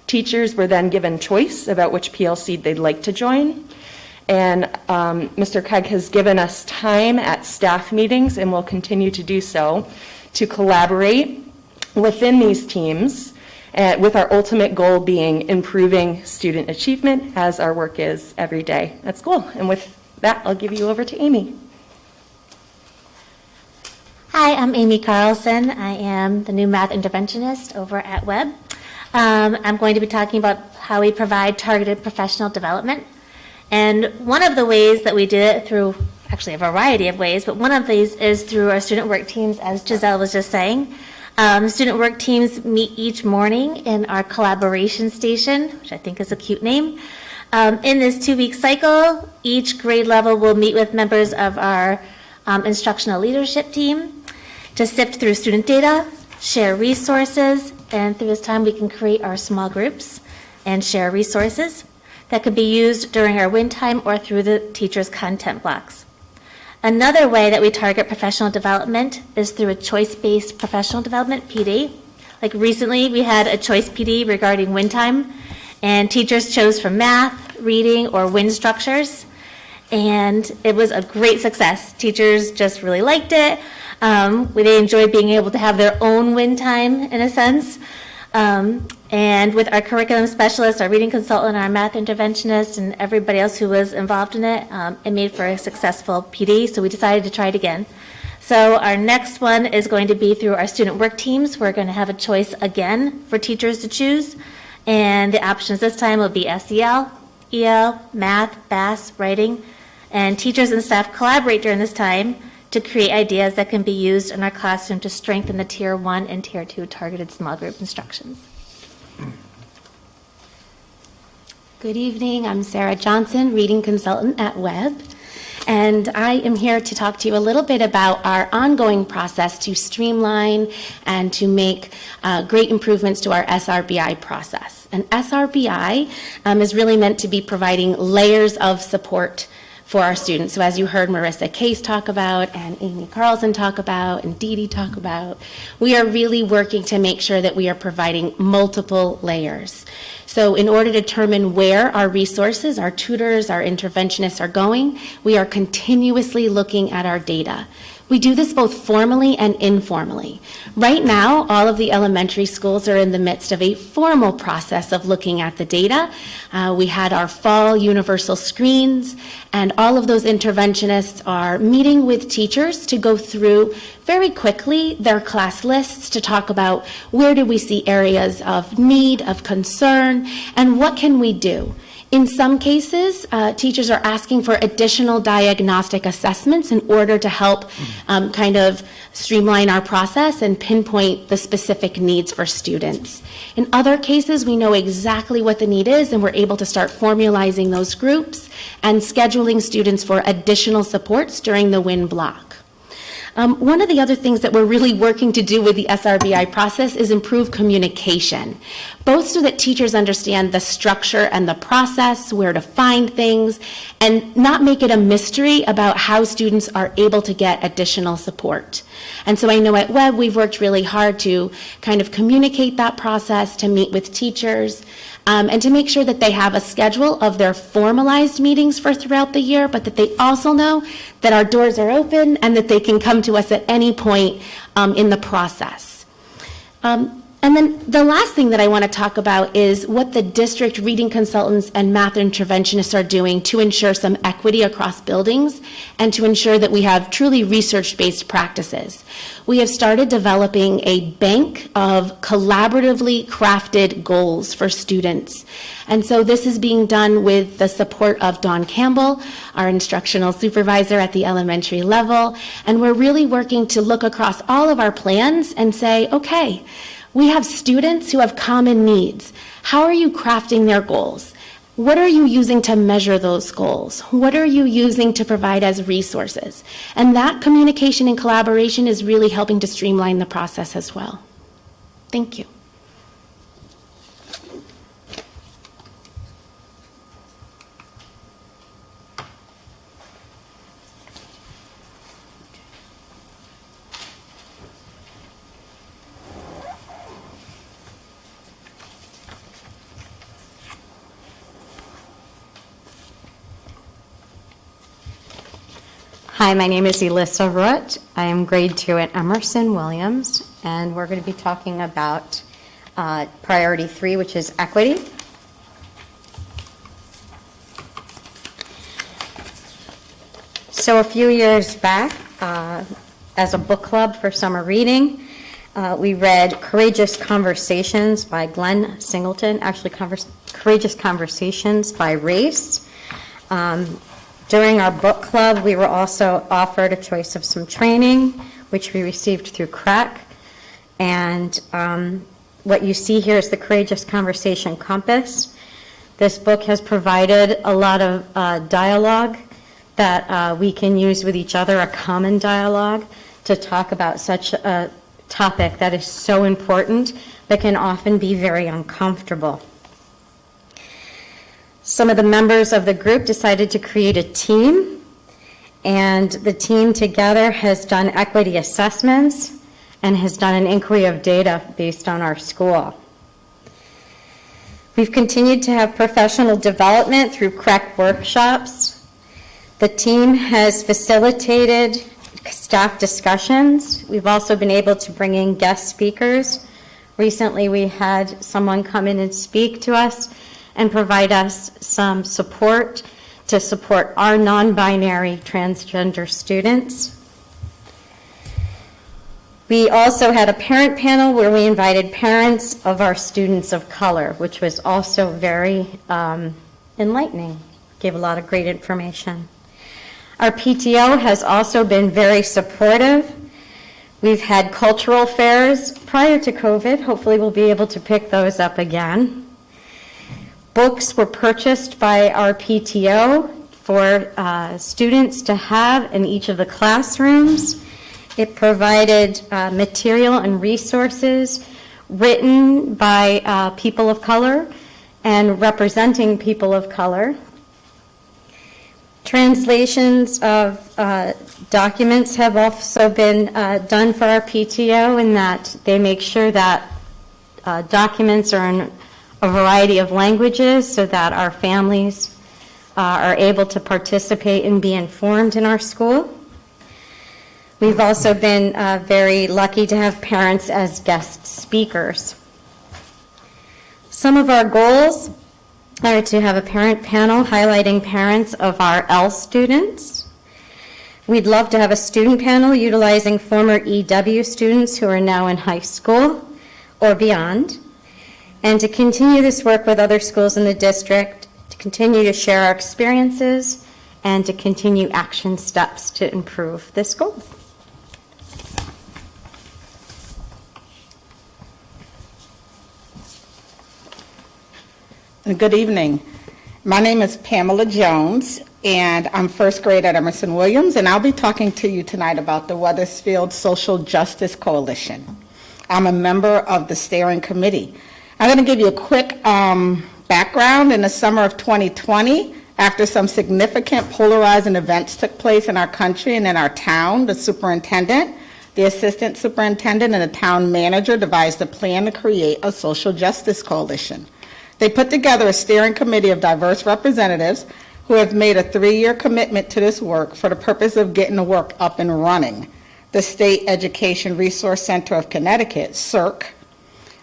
Teachers were then given choice about which PLC they'd like to join. And Mr. Craig has given us time at staff meetings, and will continue to do so, to collaborate within these teams, with our ultimate goal being improving student achievement, as our work is every day at school. And with that, I'll give you over to Amy.
Hi, I'm Amy Carlson. I am the new math interventionist over at Webb. I'm going to be talking about how we provide targeted professional development. And one of the ways that we do it through, actually a variety of ways, but one of these is through our student work teams, as Giselle was just saying. Student work teams meet each morning in our collaboration station, which I think is a cute name. In this 2-week cycle, each grade level will meet with members of our instructional leadership team to sift through student data, share resources, and through this time we can create our small groups and share resources that could be used during our WIN time or through the teacher's content blocks. Another way that we target professional development is through a choice-based professional development, PD. Like recently, we had a choice PD regarding WIN time, and teachers chose from math, reading, or WIN structures, and it was a great success. Teachers just really liked it. They enjoyed being able to have their own WIN time, in a sense. And with our curriculum specialist, our reading consultant, our math interventionist, and everybody else who was involved in it, it made for a successful PD, so we decided to try it again. So our next one is going to be through our student work teams. We're going to have a choice again for teachers to choose, and the options this time will be SEL, EL, math, BAS, writing, and teachers and staff collaborate during this time to create ideas that can be used in our classroom to strengthen the Tier 1 and Tier 2 targeted small group instructions. Good evening. I'm Sarah Johnson, reading consultant at Webb. And I am here to talk to you a little bit about our ongoing process to streamline and to make great improvements to our SRBI process. And SRBI is really meant to be providing layers of support for our students. So as you heard Marissa Case talk about, and Amy Carlson talk about, and Dee Dee talk about, we are really working to make sure that we are providing multiple layers. So in order to determine where our resources, our tutors, our interventionists are going, we are continuously looking at our data. We do this both formally and informally. Right now, all of the elementary schools are in the midst of a formal process of looking at the data. We had our fall universal screens, and all of those interventionists are meeting with teachers to go through very quickly their class lists to talk about where do we see areas of need, of concern, and what can we do. In some cases, teachers are asking for additional diagnostic assessments in order to help kind of streamline our process and pinpoint the specific needs for students. In other cases, we know exactly what the need is, and we're able to start formalizing those groups and scheduling students for additional supports during the WIN block. One of the other things that we're really working to do with the SRBI process is improve communication, both so that teachers understand the structure and the process, where to find things, and not make it a mystery about how students are able to get additional support. And so I know at Webb we've worked really hard to kind of communicate that process, to meet with teachers, and to make sure that they have a schedule of their formalized meetings for throughout the year, but that they also know that our doors are open and that they can come to us at any point in the process. And then the last thing that I want to talk about is what the district reading consultants and math interventionists are doing to ensure some equity across buildings and to ensure that we have truly research-based practices. We have started developing a bank of collaboratively crafted goals for students. And so this is being done with the support of Dawn Campbell, our instructional supervisor at the elementary level. And we're really working to look across all of our plans and say, okay, we have students who have common needs. How are you crafting their goals? What are you using to measure those goals? What are you using to provide as resources? And that communication and collaboration is really helping to streamline the process as well. Thank you.
Hi, my name is Elissa Root. I am grade 2 at Emerson Williams, and we're going to be talking about priority 3, which is equity. So a few years back, as a book club for summer reading, we read Courageous Conversations by Glenn Singleton, actually Courageous Conversations by Race. During our book club, we were also offered a choice of some training, which we received through CREC. And what you see here is the Courageous Conversation Compass. This book has provided a lot of dialogue that we can use with each other, a common dialogue, to talk about such a topic that is so important that can often be very uncomfortable. Some of the members of the group decided to create a team, and the team together has done equity assessments and has done an inquiry of data based on our school. We've continued to have professional development through CREC workshops. The team has facilitated staff discussions. We've also been able to bring in guest speakers. Recently, we had someone come in and speak to us and provide us some support to support our non-binary transgender students. We also had a parent panel where we invited parents of our students of color, which was also very enlightening, gave a lot of great information. Our PTO has also been very supportive. We've had cultural fairs prior to COVID. Hopefully we'll be able to pick those up again. Books were purchased by our PTO for students to have in each of the classrooms. It provided material and resources written by people of color and representing people of color. Translations of documents have also been done for our PTO in that they make sure that documents are in a variety of languages so that our families are able to participate and be informed in our school. We've also been very lucky to have parents as guest speakers. Some of our goals are to have a parent panel highlighting parents of our L students. We'd love to have a student panel utilizing former EW students who are now in high school or beyond, and to continue this work with other schools in the district, to continue to share our experiences, and to continue action steps to improve this goal.
Good evening. My name is Pamela Jones, and I'm first grade at Emerson Williams, and I'll be talking to you tonight about the Wethersfield Social Justice Coalition. I'm a member of the steering committee. I'm going to give you a quick background. In the summer of 2020, after some significant polarizing events took place in our country and in our town, the superintendent, the assistant superintendent, and the town manager devised a plan to create a social justice coalition. They put together a steering committee of diverse representatives who have made a 3-year commitment to this work for the purpose of getting the work up and running. The State Education Resource Center of Connecticut, CERC,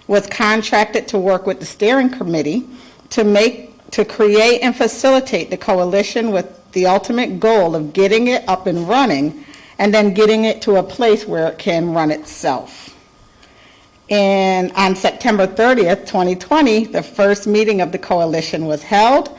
was contracted to work with the steering committee to create and facilitate the coalition with the ultimate goal of getting it up and running and then getting it to a place where it can run itself. And on September 30th, 2020, the first meeting of the coalition was held.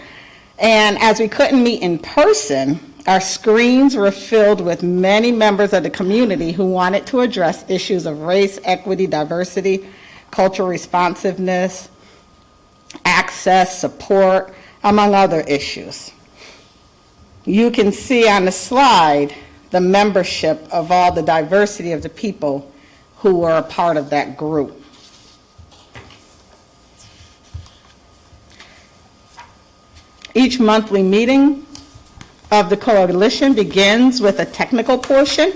And as we couldn't meet in person, our screens were filled with many members of the community who wanted to address issues of race, equity, diversity, cultural responsiveness, access, support, among other issues. You can see on the slide the membership of all the diversity of the people who were a part of that group. Each monthly meeting of the coalition begins with a technical portion.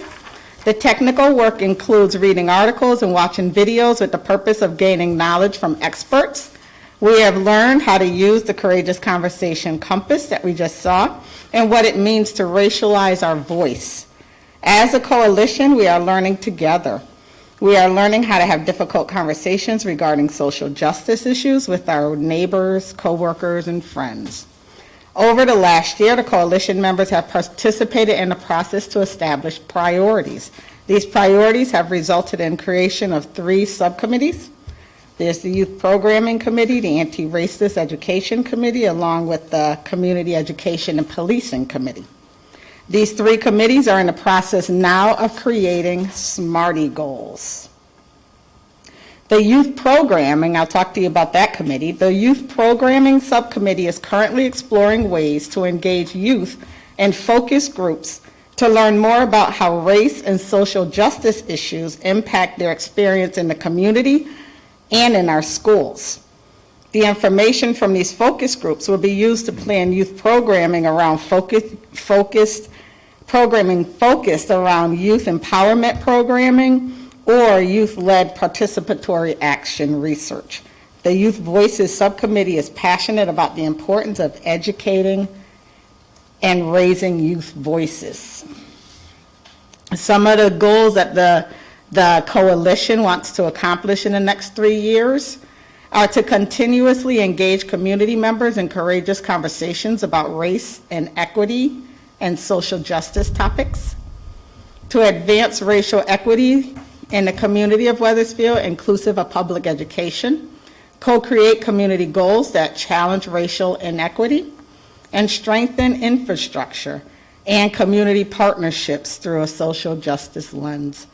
The technical work includes reading articles and watching videos with the purpose of gaining knowledge from experts. We have learned how to use the Courageous Conversation Compass that we just saw and what it means to racialize our voice. As a coalition, we are learning together. We are learning how to have difficult conversations regarding social justice issues with our neighbors, coworkers, and friends. Over the last year, the coalition members have participated in the process to establish priorities. These priorities have resulted in creation of 3 subcommittees. There's the Youth Programming Committee, the Anti-Racist Education Committee, along with the Community Education and Policing Committee. These 3 committees are in the process now of creating SMARTY goals. The Youth Programming, I'll talk to you about that committee. The Youth Programming Subcommittee is currently exploring ways to engage youth in focus groups to learn more about how race and social justice issues impact their experience in the community and in our schools. The information from these focus groups will be used to plan youth programming around programming focused around youth empowerment programming or youth-led participatory action research. The Youth Voices Subcommittee is passionate about the importance of educating and raising youth voices. Some of the goals that the coalition wants to accomplish in the next 3 years are to continuously engage community members in courageous conversations about race and equity and social justice topics, to advance racial equity in the community of Wethersfield, inclusive of public education, co-create community goals that challenge racial inequity, and strengthen infrastructure and community partnerships through a social justice lens.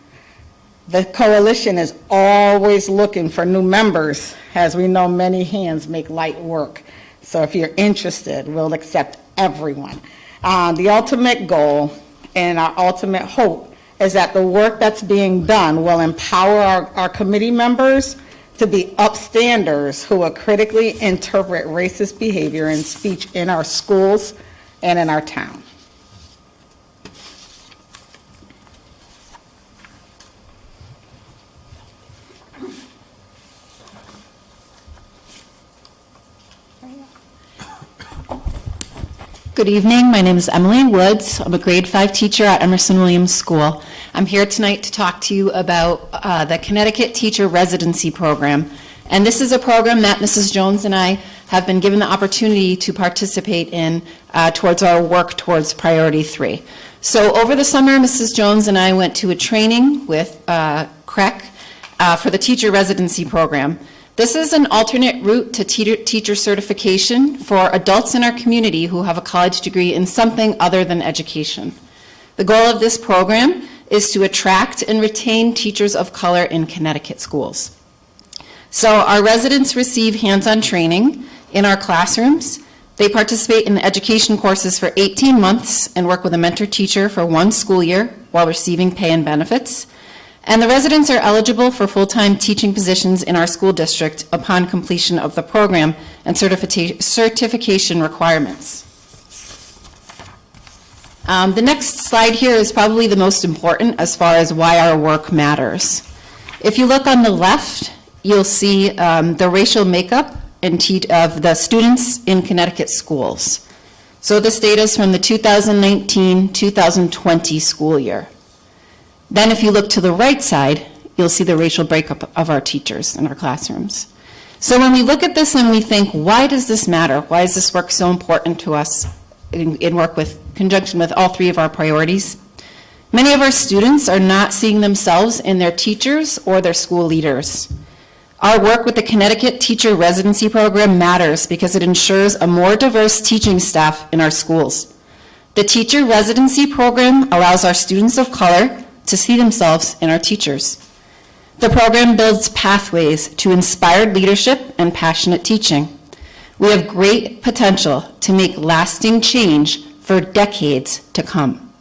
The coalition is always looking for new members. As we know, many hands make light work. So if you're interested, we'll accept everyone. The ultimate goal and our ultimate hope is that the work that's being done will empower our committee members to be upstanders who will critically interpret racist behavior and speech in our schools and in our town.
Good evening. My name is Emily Woods. I'm a grade 5 teacher at Emerson Williams School. I'm here tonight to talk to you about the Connecticut Teacher Residency Program. And this is a program that Mrs. Jones and I have been given the opportunity to participate in towards our work towards Priority 3. So over the summer, Mrs. Jones and I went to a training with CREC for the Teacher Residency Program. This is an alternate route to teacher certification for adults in our community who have a college degree in something other than education. The goal of this program is to attract and retain teachers of color in Connecticut schools. So our residents receive hands-on training in our classrooms. They participate in the education courses for 18 months and work with a mentor teacher for 1 school year while receiving pay and benefits. And the residents are eligible for full-time teaching positions in our school district upon completion of the program and certification requirements. The next slide here is probably the most important as far as why our work matters. If you look on the left, you'll see the racial makeup of the students in Connecticut schools. So this data is from the 2019-2020 school year. Then if you look to the right side, you'll see the racial breakup of our teachers in our classrooms. So when we look at this and we think, why does this matter? Why is this work so important to us in conjunction with all 3 of our priorities? Many of our students are not seeing themselves in their teachers or their school leaders. Our work with the Connecticut Teacher Residency Program matters because it ensures a more diverse teaching staff in our schools. The Teacher Residency Program allows our students of color to see themselves in our teachers. The program builds pathways to inspired leadership and passionate teaching. We have great potential to make lasting change for decades to come.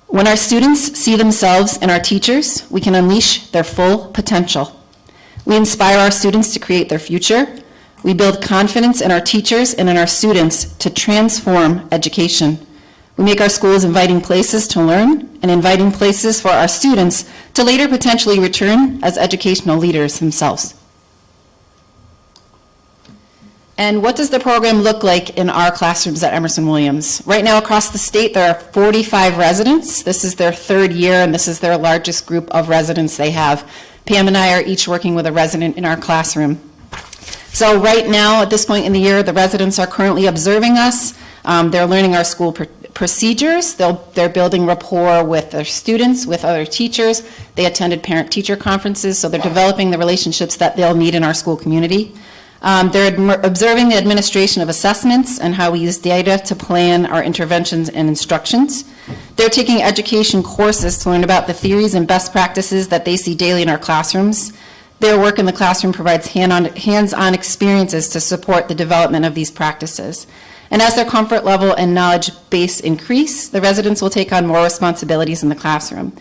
When our students see themselves in our teachers, we can unleash their full potential. We inspire our students to create their future. We build confidence in our teachers and in our students to transform education. We make our schools inviting places to learn and inviting places for our students to later potentially return as educational leaders themselves. And what does the program look like in our classrooms at Emerson Williams? Right now across the state there are 45 residents. This is their 3rd year and this is their largest group of residents they have. Pam and I are each working with a resident in our classroom. So right now at this point in the year the residents are currently observing us. They're learning our school procedures. They're building rapport with their students, with other teachers. They attended parent-teacher conferences, so they're developing the relationships that they'll need in our school community. They're observing the administration of assessments and how we use data to plan our interventions and instructions. They're taking education courses to learn about the theories and best practices that they see daily in our classrooms. Their work in the classroom provides hands-on experiences to support the development of these practices. And as their comfort level and knowledge base increase, the residents will take on more responsibilities in the classroom.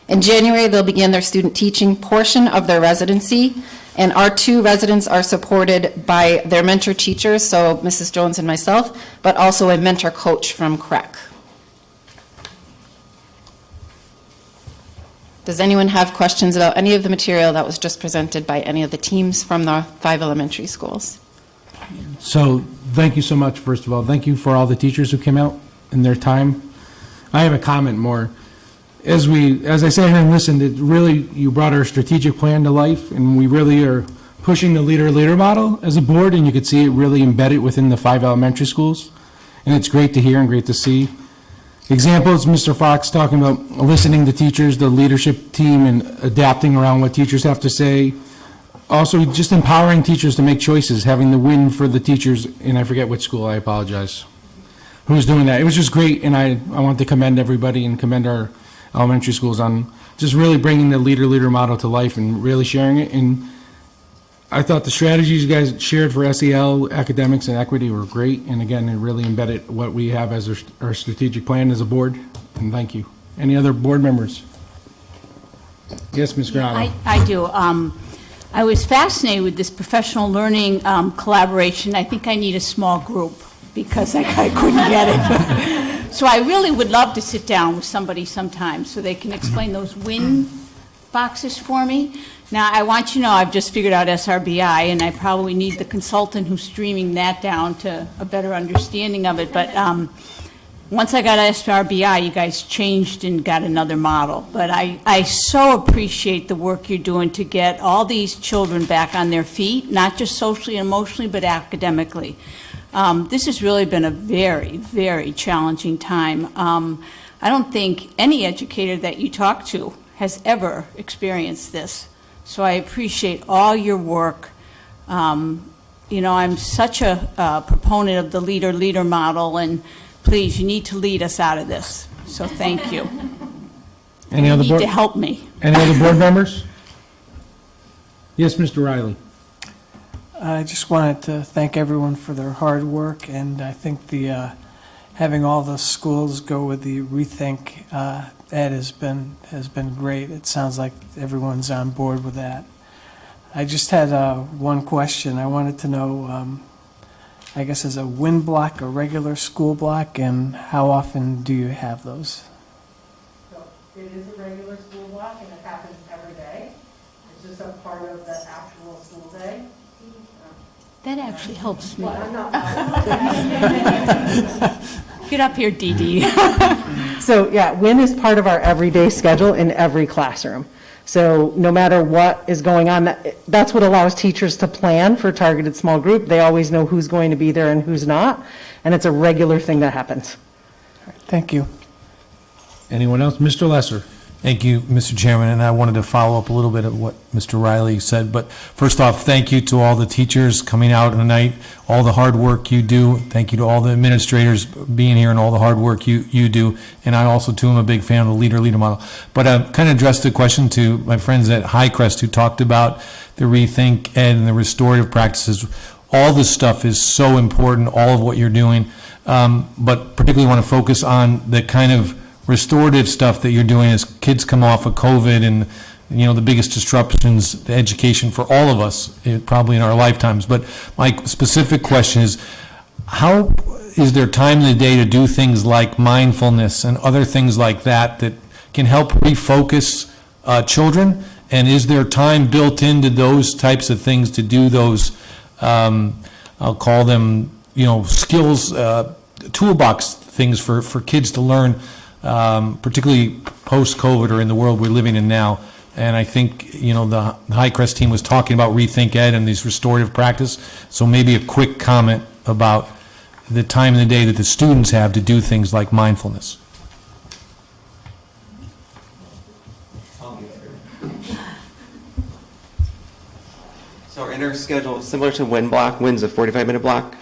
In January, they'll begin their student teaching portion of their residency, and our 2 residents are supported by their mentor teachers, so Mrs. Jones and myself, but also a mentor coach from CREC. Does anyone have questions about any of the material that was just presented by any of the teams from the 5 elementary schools?
So thank you so much, first of all. Thank you for all the teachers who came out in their time. I have a comment more. As I sat here and listened, it really, you brought our strategic plan to life, and we really are pushing the leader model as a board, and you could see it really embedded within the 5 elementary schools. And it's great to hear and great to see. Examples, Mr. Fox talking about listening to teachers, the leadership team, and adapting around what teachers have to say. Also, just empowering teachers to make choices, having the win for the teachers, and I forget which school, I apologize, who's doing that. It was just great, and I want to commend everybody and commend our elementary schools on just really bringing the leader model to life and really sharing it. And I thought the strategies you guys shared for SEL, academics, and equity were great, and again, it really embedded what we have as our strategic plan as a board, and thank you. Any other board members? Yes, Ms. Granato.
I do. I was fascinated with this professional learning collaboration. I think I need a small group because I couldn't get it. So I really would love to sit down with somebody sometime so they can explain those win boxes for me. Now, I want you to know I've just figured out SRBI, and I probably need the consultant who's streaming that down to a better understanding of it. But once I got SRBI, you guys changed and got another model. But I so appreciate the work you're doing to get all these children back on their feet, not just socially and emotionally, but academically. This has really been a very, very challenging time. I don't think any educator that you talk to has ever experienced this. So I appreciate all your work. You know, I'm such a proponent of the leader-leader model, and please, you need to lead us out of this. So thank you.
Any other
You
board?
need to help me.
Any other board members? Yes, Mr. Riley.
I just wanted to thank everyone for their hard work, and I think the having all the schools go with the Rethink Ed has been great. It sounds like everyone's on board with that. I just had one question. I wanted to know, I guess, is a wind block a regular school block, and how often do you have those?
It is a regular school block, and it happens every day. It's just a part of the actual school day.
That actually helps me.
Well, I'm not-
Get up here, Dee Dee.
So, yeah, WIN is part of our everyday schedule in every classroom. So no matter what is going on, that's what allows teachers to plan for targeted small group. They always know who's going to be there and who's not, and it's a regular thing that happens.
Thank you.
Anyone else? Mr. Lesser.
Thank you, Mr. Chairman, and I wanted to follow up a little bit of what Mr. Riley said. But first off, thank you to all the teachers coming out tonight, all the hard work you do. Thank you to all the administrators being here and all the hard work you do. And I also, too, am a big fan of the leader-leader model. But I kind of addressed the question to my friends at Highcrest who talked about the Rethink Ed and the restorative practices. All this stuff is so important, all of what you're doing. But particularly want to focus on the kind of restorative stuff that you're doing as kids come off of COVID and, you know, the biggest disruptions to education for all of us, probably in our lifetimes. But my specific question is, how is there time in the day to do things like mindfulness and other things like that that can help refocus children? And is there time built into those types of things to do those, I'll call them, you know, skills, toolbox things for kids to learn, particularly post-COVID or in the world we're living in now? And I think, you know, the Highcrest team was talking about Rethink Ed and these restorative practice. So maybe a quick comment about the time in the day that the students have to do things like mindfulness.
So in our schedule, similar to WIN block, WIN's a 45-minute block.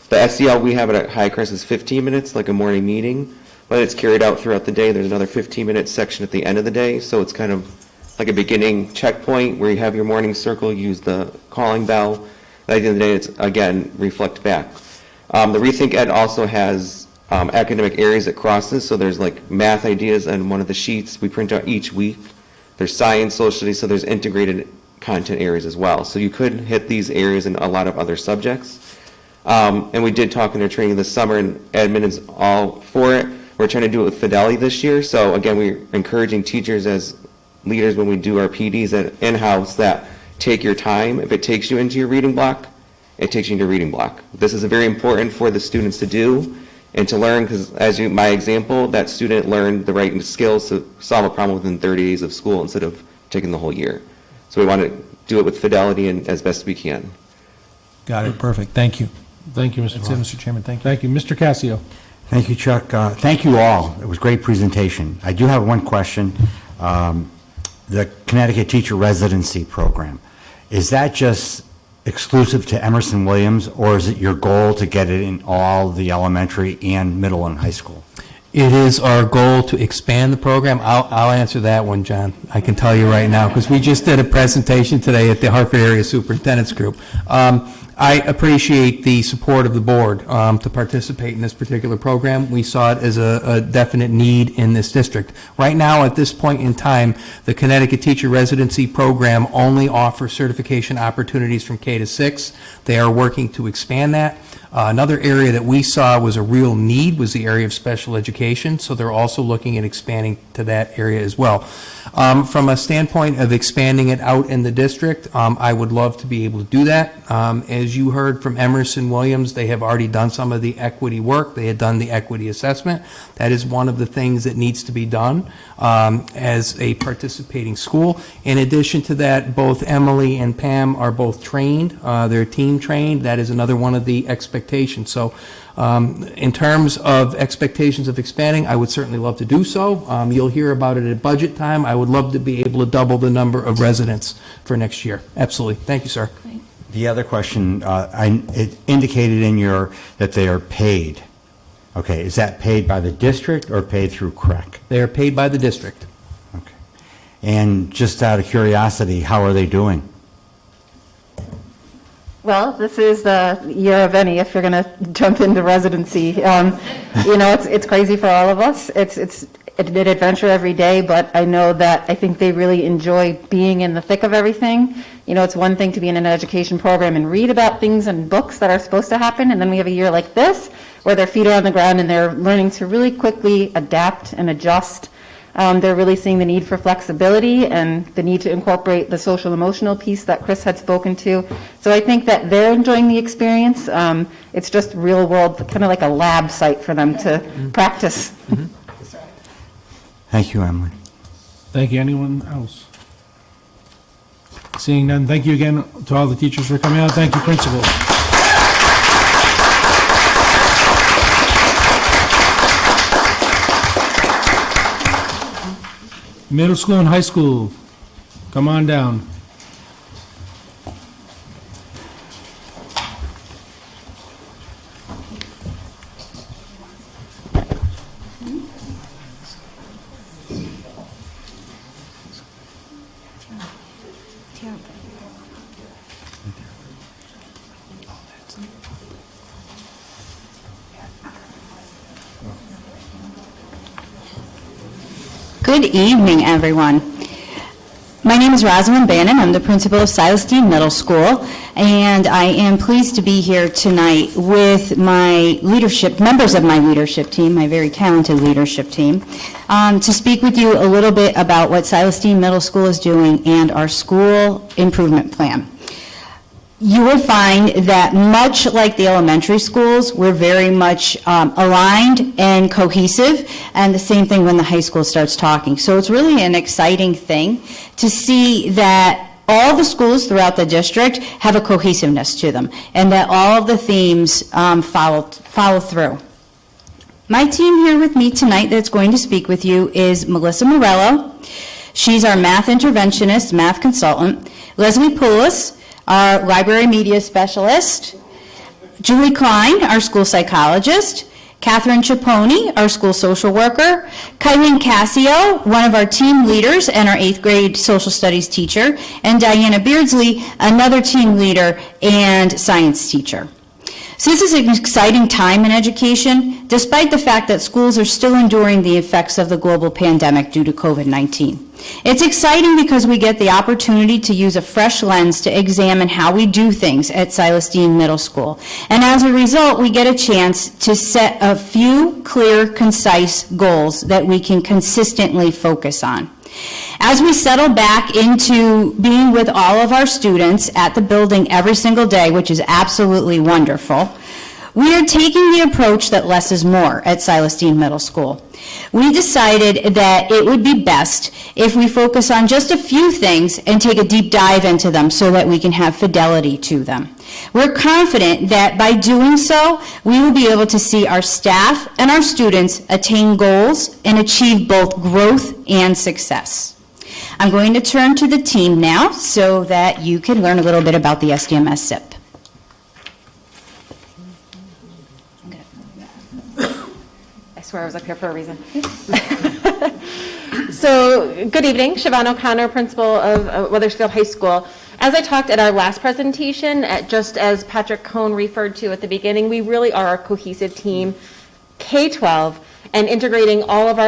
The SEL we have at Highcrest is 15 minutes, like a morning meeting, but it's carried out throughout the day. There's another 15-minute section at the end of the day, so it's kind of like a beginning checkpoint where you have your morning circle, use the calling bell. At the end of the day, it's, again, reflect back. The Rethink Ed also has academic areas it crosses, so there's like math ideas on one of the sheets we print out each week. There's science, social studies, so there's integrated content areas as well. So you could hit these areas in a lot of other subjects. And we did talk in our training this summer, and admin is all for it. We're trying to do it with Fidelity this year. So again, we're encouraging teachers as leaders when we do our PDs at in-house that take your time. If it takes you into your reading block, it takes you into your reading block. This is very important for the students to do and to learn, because as my example, that student learned the right skills to solve a problem within 30 days of school instead of taking the whole year. So we want to do it with fidelity and as best we can.
Got it. Perfect. Thank you.
Thank you, Mr.
That's it, Mr. Chairman. Thank you.
Thank you. Mr. Cassio.
Thank you, Chuck. Thank you all. It was a great presentation. I do have one question. The Connecticut Teacher Residency Program, is that just exclusive to Emerson Williams, or is it your goal to get it in all the elementary and middle and high school?
It is our goal to expand the program. I'll answer that one, John. I can tell you right now, because we just did a presentation today at the Hartford Area Superintendent's Group. I appreciate the support of the board to participate in this particular program. We saw it as a definite need in this district. Right now, at this point in time, the Connecticut Teacher Residency Program only offers certification opportunities from K to 6. They are working to expand that. Another area that we saw was a real need was the area of special education, so they're also looking at expanding to that area as well. From a standpoint of expanding it out in the district, I would love to be able to do that. As you heard from Emerson Williams, they have already done some of the equity work. They had done the equity assessment. That is one of the things that needs to be done as a participating school. In addition to that, both Emily and Pam are both trained. They're team trained. That is another one of the expectations. So in terms of expectations of expanding, I would certainly love to do so. You'll hear about it at budget time. I would love to be able to double the number of residents for next year. Absolutely. Thank you, sir.
The other question, it indicated in that they are paid. Okay, is that paid by the district or paid through CREC?
They are paid by the district.
Okay. And just out of curiosity, how are they doing?
Well, this is the year of any, if you're going to jump into residency. It's crazy for all of us. It's an adventure every day, but I know that I think they really enjoy being in the thick of everything. It's one thing to be in an education program and read about things and books that are supposed to happen, and then we have a year like this where their feet are on the ground and they're learning to really quickly adapt and adjust. They're really seeing the need for flexibility and the need to incorporate the social emotional piece that Chris had spoken to. So I think that they're enjoying the experience. It's just real world, kind of like a lab site for them to practice.
Thank you, Emily.
Thank you. Anyone else? Seeing none, thank you again to all the teachers for coming out. Thank you, principals. Middle school and high school, come on down.
Good evening, everyone. My name is Rosalind Bannon. I'm the principal of Silas Deane Middle School, and I am pleased to be here tonight with my members of my leadership team, my very talented leadership team, to speak with you a little bit about what Silas Deane Middle School is doing and our school improvement plan. You will find that much like the elementary schools, we're very much aligned and cohesive, and the same thing when the high school starts talking. So it's really an exciting thing to see that all the schools throughout the district have a cohesiveness to them, and that all of the themes follow through. My team here with me tonight that's going to speak with you is Melissa Morello. She's our math interventionist, math consultant. Leslie Poulos, our library media specialist, Julie Klein, our school psychologist, Catherine Chaponi, our school social worker, Kylene Cassio, one of our team leaders and our 8th grade social studies teacher, and Diana Beardsley, another team leader and science teacher. So this is an exciting time in education, despite the fact that schools are still enduring the effects of the global pandemic due to COVID-19. It's exciting because we get the opportunity to use a fresh lens to examine how we do things at Silas Deane Middle School. And as a result, we get a chance to set a few clear, concise goals that we can consistently focus on. As we settle back into being with all of our students at the building every single day, which is absolutely wonderful, we are taking the approach that less is more at Silas Deane Middle School. We decided that it would be best if we focus on just a few things and take a deep dive into them so that we can have fidelity to them. We're confident that by doing so, we will be able to see our staff and our students attain goals and achieve both growth and success. I'm going to turn to the team now so that you can learn a little bit about the SDMS SIP.
I swear I was up here for a reason. So, good evening, Siobhan O'Connor, principal of Wethersfield High School. As I talked at our last presentation, just as Patrick Cohn referred to at the beginning, we really are a cohesive team, K-12, and integrating all of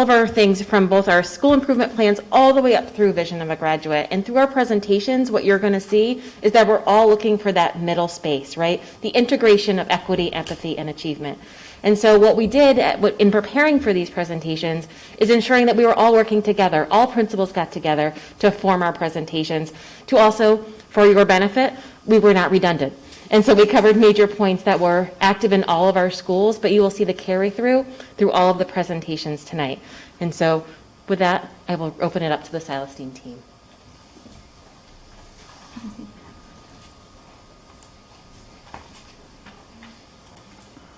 our things from both our school improvement plans all the way up through Vision of a Graduate. And through our presentations, what you're going to see is that we're all looking for that middle space, right? The integration of equity, empathy, and achievement. And so what we did in preparing for these presentations is ensuring that we were all working together. All principals got together to form our presentations to also, for your benefit, we were not redundant. And so we covered major points that were active in all of our schools, but you will see the carry through all of the presentations tonight. And so with that, I will open it up to the Silas Deane team.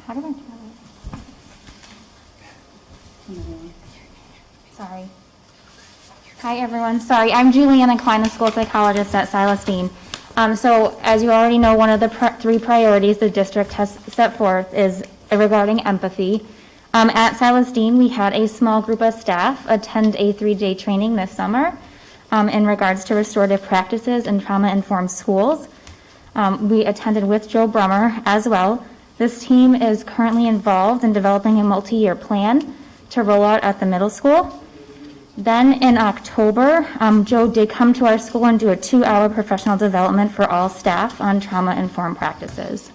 How do I try it? Sorry. Hi, everyone. Sorry, I'm Juliana Klein, the school psychologist at Silas Deane. So as you already know, one of the three priorities the district has set forth is regarding empathy. At Silas Deane, we had a small group of staff attend a 3-day training this summer in regards to restorative practices and trauma-informed schools. We attended with Joe Brummer as well. This team is currently involved in developing a multi-year plan to roll out at the middle school. Then in October, Joe did come to our school and do a 2-hour professional development for all staff on trauma-informed practices.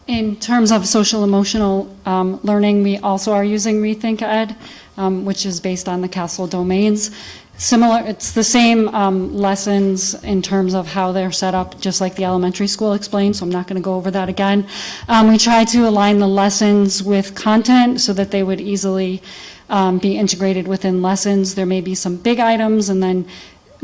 In terms of social emotional learning, we also are using Rethink Ed, which is based on the Castle domains. Similar, it's the same lessons in terms of how they're set up, just like the elementary school explained, so I'm not going to go over that again. We try to align the lessons with content so that they would easily be integrated within lessons. There may be some big items, and then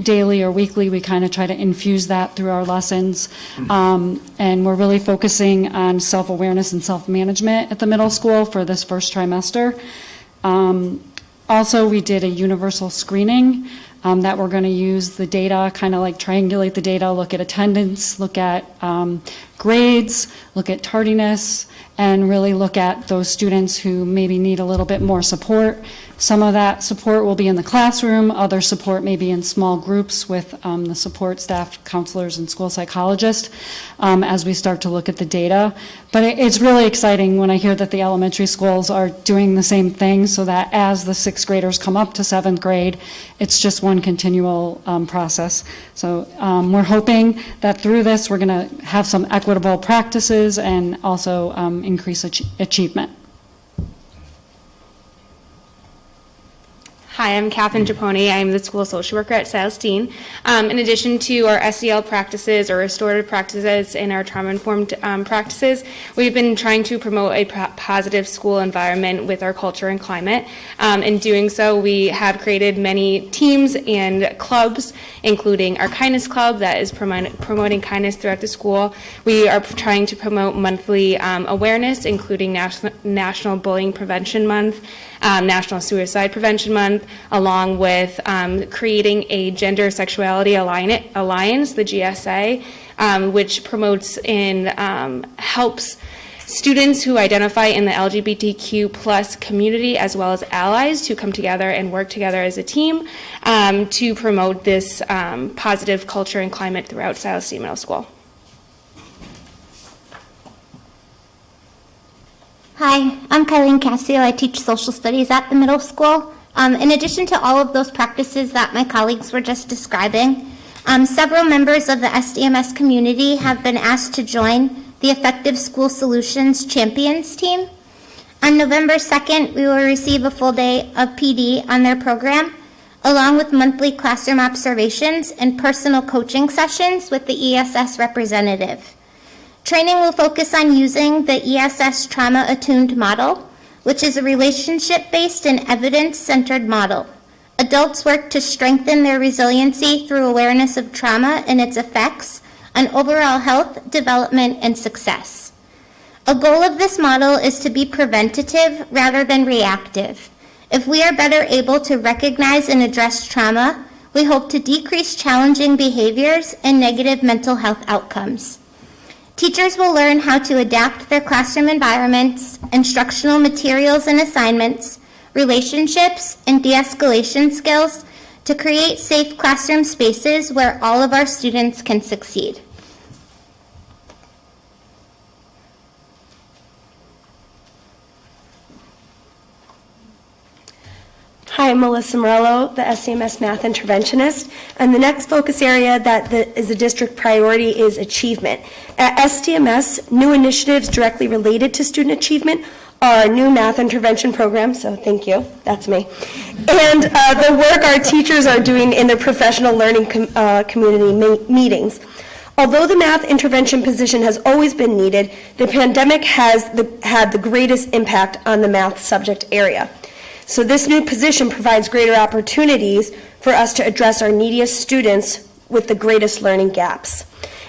daily or weekly, we kind of try to infuse that through our lessons. And we're really focusing on self-awareness and self-management at the middle school for this first trimester. Also, we did a universal screening that we're going to use the data, kind of like triangulate the data, look at attendance, look at grades, look at tardiness, and really look at those students who maybe need a little bit more support. Some of that support will be in the classroom, other support may be in small groups with the support staff, counselors, and school psychologists as we start to look at the data. But it's really exciting when I hear that the elementary schools are doing the same thing, so that as the 6th graders come up to 7th grade, it's just one continual process. So we're hoping that through this, we're going to have some equitable practices and also increase achievement.
Hi, I'm Catherine Giappone. I'm the school social worker at Silas Deane. In addition to our SEL practices or restorative practices and our trauma-informed practices, we've been trying to promote a positive school environment with our culture and climate. In doing so, we have created many teams and clubs, including our Kindness Club that is promoting kindness throughout the school. We are trying to promote monthly awareness, including National Bullying Prevention Month, National Suicide Prevention Month, along with creating a Gender Sexuality Alliance, the GSA, which promotes and helps students who identify in the LGBTQ plus community as well as allies to come together and work together as a team to promote this positive culture and climate throughout Silas Deane Middle School.
Hi, I'm Kylene Casio. I teach social studies at the middle school. In addition to all of those practices that my colleagues were just describing, several members of the SDMS community have been asked to join the Effective School Solutions Champions team. On November 2nd, we will receive a full day of PD on their program, along with monthly classroom observations and personal coaching sessions with the ESS representative. Training will focus on using the ESS trauma-attuned model, which is a relationship-based and evidence-centered model. Adults work to strengthen their resiliency through awareness of trauma and its effects on overall health, development, and success. A goal of this model is to be preventative rather than reactive. If we are better able to recognize and address trauma, we hope to decrease challenging behaviors and negative mental health outcomes. Teachers will learn how to adapt their classroom environments, instructional materials and assignments, relationships, and de-escalation skills to create safe classroom spaces where all of our students can succeed.
Hi, I'm Melissa Morello, the SCMS Math Interventionist, and the next focus area that is a district priority is achievement. At SDMS, new initiatives directly related to student achievement are our new math intervention program, so thank you, that's me, and the work our teachers are doing in their professional learning community meetings. Although the math intervention position has always been needed, the pandemic has had the greatest impact on the math subject area. So this new position provides greater opportunities for us to address our neediest students with the greatest learning gaps.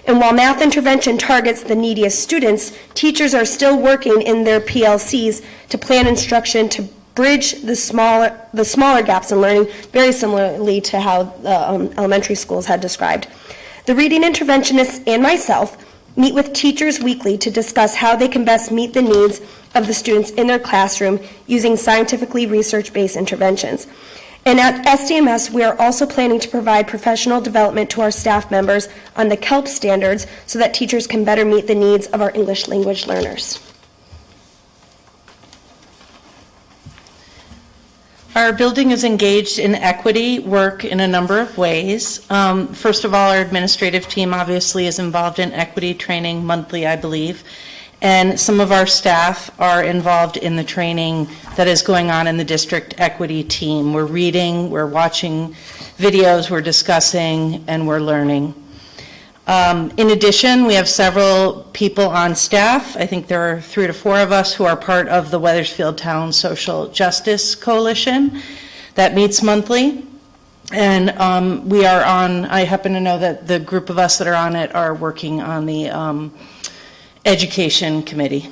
And while math intervention targets the neediest students, teachers are still working in their PLCs to plan instruction to bridge the smaller gaps in learning, very similarly to how elementary schools had described. The reading interventionists and myself meet with teachers weekly to discuss how they can best meet the needs of the students in their classroom using scientifically research-based interventions. And at SDMS, we are also planning to provide professional development to our staff members on the KELP standards so that teachers can better meet the needs of our English language learners.
Our building is engaged in equity work in a number of ways. First of all, our administrative team obviously is involved in equity training monthly, I believe, and some of our staff are involved in the training that is going on in the district equity team. We're reading, we're watching videos, we're discussing, and we're learning. In addition, we have several people on staff. I think there are 3 to 4 of us who are part of the Wethersfield Town Social Justice Coalition that meets monthly. And we are on, I happen to know that the group of us that are on it are working on the Education Committee.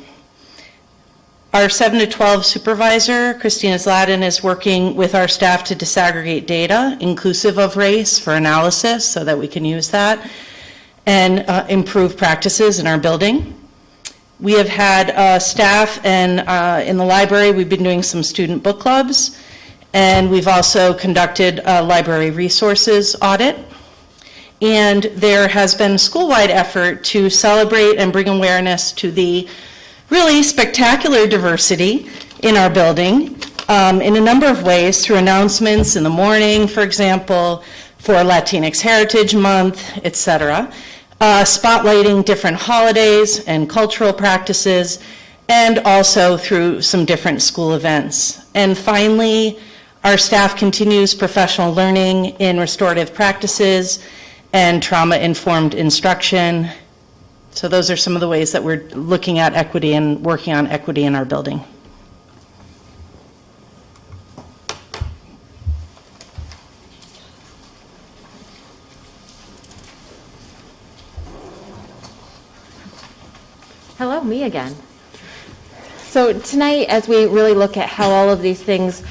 Our 7 to 12 supervisor, Christina Zladin, is working with our staff to disaggregate data, inclusive of race, for analysis so that we can use that and improve practices in our building. We have had staff and in the library, we've been doing some student book clubs, and we've also conducted a library resources audit. And there has been a school-wide effort to celebrate and bring awareness to the really spectacular diversity in our building in a number of ways, through announcements in the morning, for example, for Latinx Heritage Month, et cetera. Spotlighting different holidays and cultural practices, and also through some different school events. And finally, our staff continues professional learning in restorative practices and trauma-informed instruction. So those are some of the ways that we're looking at equity and working on equity in our building.
Hello, me again. So tonight, as we really look at how all of these things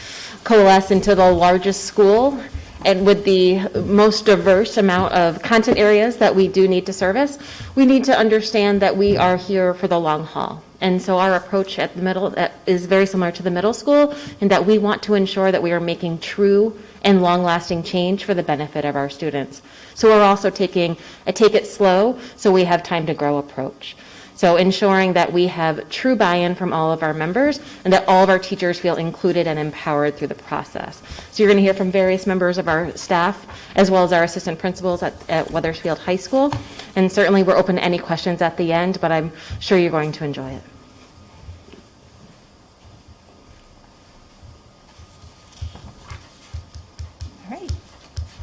coalesce into the largest school and with the most diverse amount of content areas that we do need to service, we need to understand that we are here for the long haul. And so our approach at the middle is very similar to the middle school, in that we want to ensure that we are making true and long-lasting change for the benefit of our students. So we're also taking a take it slow so we have time to grow approach. So ensuring that we have true buy-in from all of our members and that all of our teachers feel included and empowered through the process. So you're going to hear from various members of our staff as well as our assistant principals at Wethersfield High School. And certainly we're open to any questions at the end, but I'm sure you're going to enjoy it.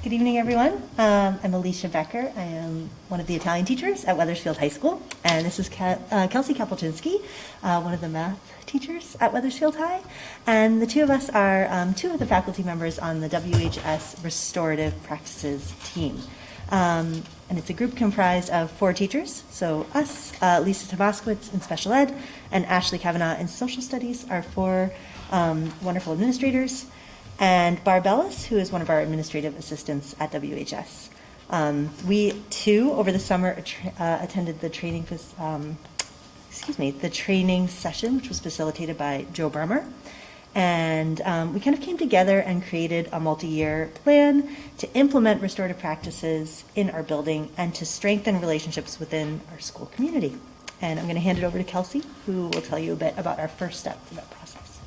Good evening, everyone. I'm Alicia Becker. I am one of the Italian teachers at Wethersfield High School, and this is Kelsey Kapelczynski, one of the math teachers at Wethersfield High, and the two of us are 2 of the faculty members on the WHS Restorative Practices team. And it's a group comprised of 4 teachers, so us, Lisa Tomaskowitz in special ed, and Ashley Kavanaugh in social studies are 4 wonderful administrators, and Barb Ellis, who is one of our administrative assistants at WHS. We, too, over the summer, attended the training, the training session, which was facilitated by Joe Bremer. And we kind of came together and created a multi-year plan to implement restorative practices in our building and to strengthen relationships within our school community. And I'm going to hand it over to Kelsey, who will tell you a bit about our first step in that process.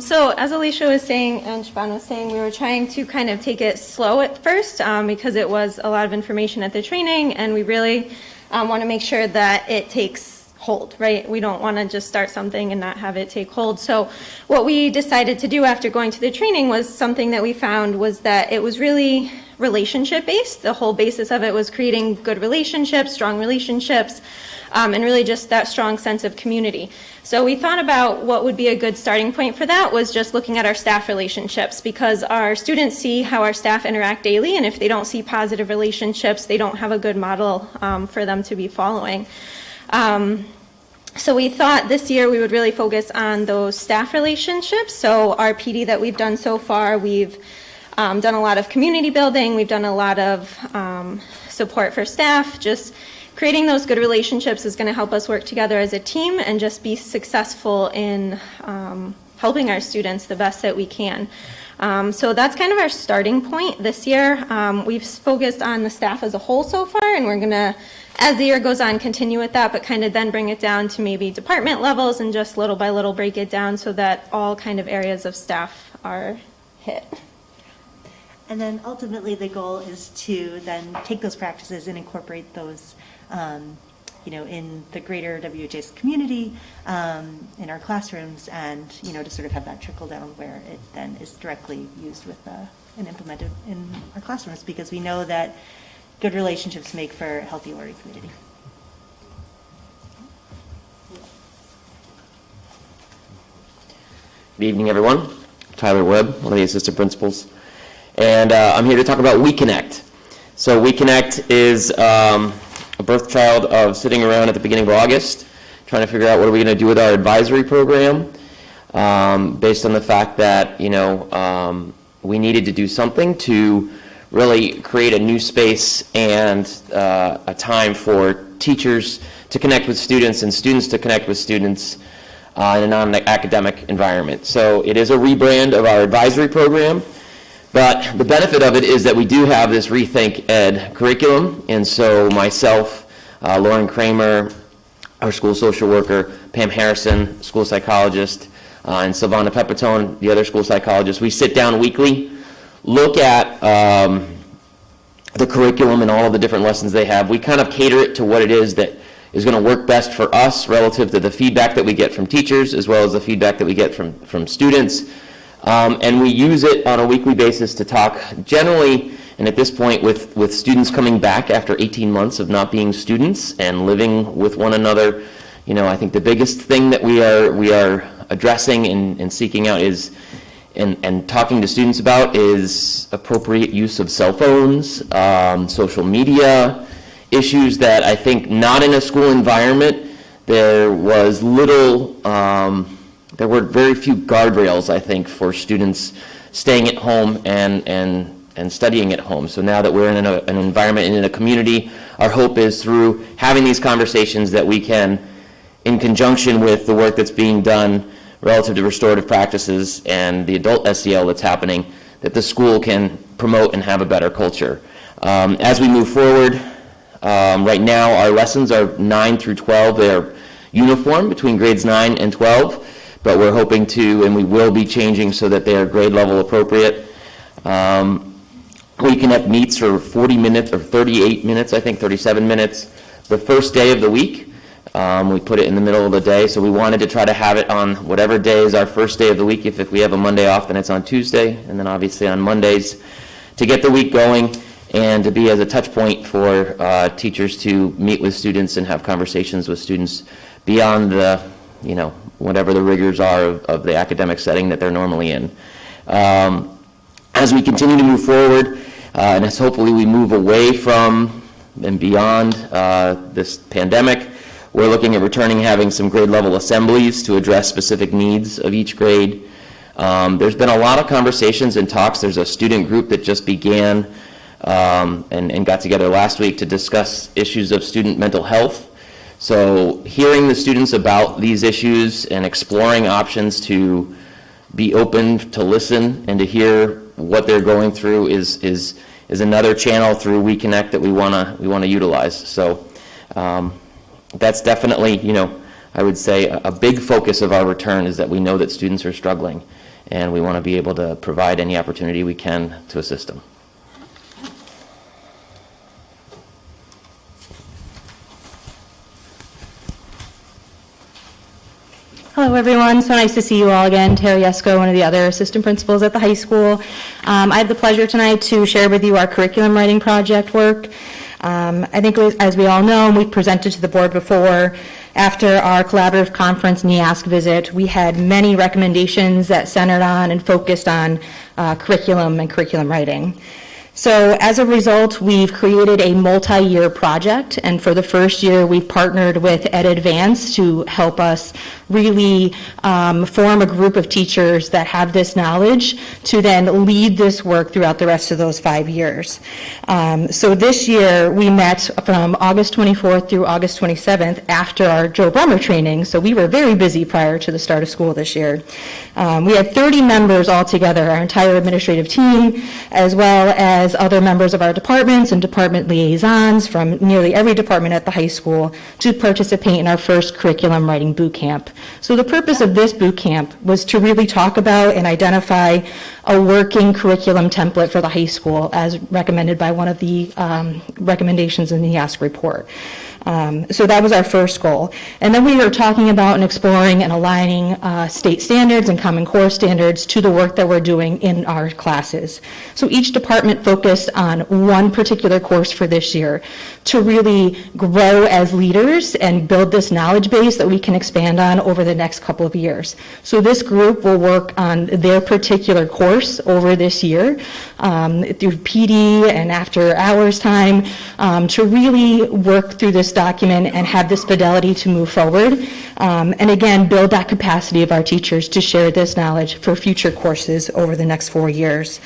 So as Alicia was saying and Siobhan was saying, we were trying to kind of take it slow at first because it was a lot of information at the training, and we really want to make sure that it takes hold, right? We don't want to just start something and not have it take hold. So what we decided to do after going to the training was something that we found was that it was really relationship based. The whole basis of it was creating good relationships, strong relationships, and really just that strong sense of community. So we thought about what would be a good starting point for that was just looking at our staff relationships, because our students see how our staff interact daily, and if they don't see positive relationships, they don't have a good model for them to be following. So we thought this year we would really focus on those staff relationships. So our PD that we've done so far, we've done a lot of community building, we've done a lot of support for staff. Just creating those good relationships is going to help us work together as a team and just be successful in helping our students the best that we can. So that's kind of our starting point this year. We've focused on the staff as a whole so far, and we're going to, as the year goes on, continue with that, but kind of then bring it down to maybe department levels and just little by little break it down so that all kind of areas of staff are hit.
And then ultimately the goal is to then take those practices and incorporate those in the greater WHS community, in our classrooms, and, to sort of have that trickle down where it then is directly used with and implemented in our classrooms, because we know that good relationships make for a healthy learning community.
Good evening, everyone. Tyler Webb, one of the assistant principals. And I'm here to talk about WeConnect. So WeConnect is a birth child of sitting around at the beginning of August, trying to figure out what are we going to do with our advisory program, based on the fact that, we needed to do something to really create a new space and a time for teachers to connect with students and students to connect with students in a non-academic environment. So it is a rebrand of our advisory program. But the benefit of it is that we do have this Rethink Ed curriculum, and so myself, Lauren Kramer, our school social worker, Pam Harrison, school psychologist, and Silvana Pepitone, the other school psychologist, we sit down weekly, look at the curriculum and all of the different lessons they have. We kind of cater it to what it is that is going to work best for us relative to the feedback that we get from teachers as well as the feedback that we get from students. And we use it on a weekly basis to talk generally, and at this point with students coming back after 18 months of not being students and living with one another. I think the biggest thing that we are addressing and seeking out is and talking to students about is appropriate use of cell phones, social media, issues that I think not in a school environment. There was little, there were very few guardrails, I think, for students staying at home and studying at home. So now that we're in an environment and in a community, our hope is through having these conversations that we can, in conjunction with the work that's being done relative to restorative practices and the adult SEL that's happening, that the school can promote and have a better culture. As we move forward, right now our lessons are 9 through 12. They're uniform between grades 9 and 12, but we're hoping to, and we will be changing so that they are grade level appropriate. WeConnect meets for 40 minutes or 38 minutes, I think 37 minutes, the first day of the week. We put it in the middle of the day, so we wanted to try to have it on whatever day is our first day of the week. If we have a Monday off, then it's on Tuesday, and then obviously on Mondays, to get the week going and to be as a touch point for teachers to meet with students and have conversations with students beyond the, whatever the rigors are of the academic setting that they're normally in. As we continue to move forward, and as hopefully we move away from and beyond this pandemic, we're looking at returning having some grade level assemblies to address specific needs of each grade. There's been a lot of conversations and talks. There's a student group that just began and got together last week to discuss issues of student mental health. So hearing the students about these issues and exploring options to be open to listen and to hear what they're going through is another channel through WeConnect that we want to utilize. So that's definitely, I would say a big focus of our return is that we know that students are struggling, and we want to be able to provide any opportunity we can to assist them.
Hello, everyone. So nice to see you all again. Terry Esko, one of the other assistant principals at the high school. I have the pleasure tonight to share with you our curriculum writing project work. I think, as we all know, and we've presented to the board before, after our collaborative conference and the Ask visit, we had many recommendations that centered on and focused on curriculum and curriculum writing. So as a result, we've created a multi-year project, and for the first year, we've partnered with Ed Advance to help us really form a group of teachers that have this knowledge to then lead this work throughout the rest of those 5 years. So this year, we met from August 24th through August 27th after our Joe Brummer training, so we were very busy prior to the start of school this year. We had 30 members altogether, our entire administrative team, as well as other members of our departments and department liaisons from nearly every department at the high school to participate in our first curriculum writing boot camp. So the purpose of this boot camp was to really talk about and identify a working curriculum template for the high school as recommended by one of the recommendations in the Ask report. So that was our first goal. And then we were talking about and exploring and aligning state standards and Common Core standards to the work that we're doing in our classes. So each department focused on one particular course for this year to really grow as leaders and build this knowledge base that we can expand on over the next couple of years. So this group will work on their particular course over this year through PD and after hours time to really work through this document and have this fidelity to move forward. And again, build that capacity of our teachers to share this knowledge for future courses over the next 4 years.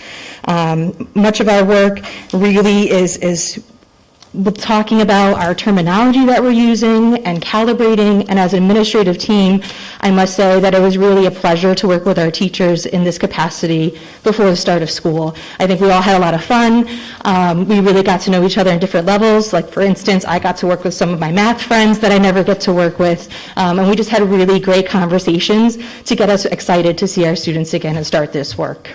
Much of our work really is talking about our terminology that we're using and calibrating, and as an administrative team, I must say that it was really a pleasure to work with our teachers in this capacity before the start of school. I think we all had a lot of fun. We really got to know each other in different levels. Like, for instance, I got to work with some of my math friends that I never get to work with, and we just had really great conversations to get us excited to see our students again and start this work.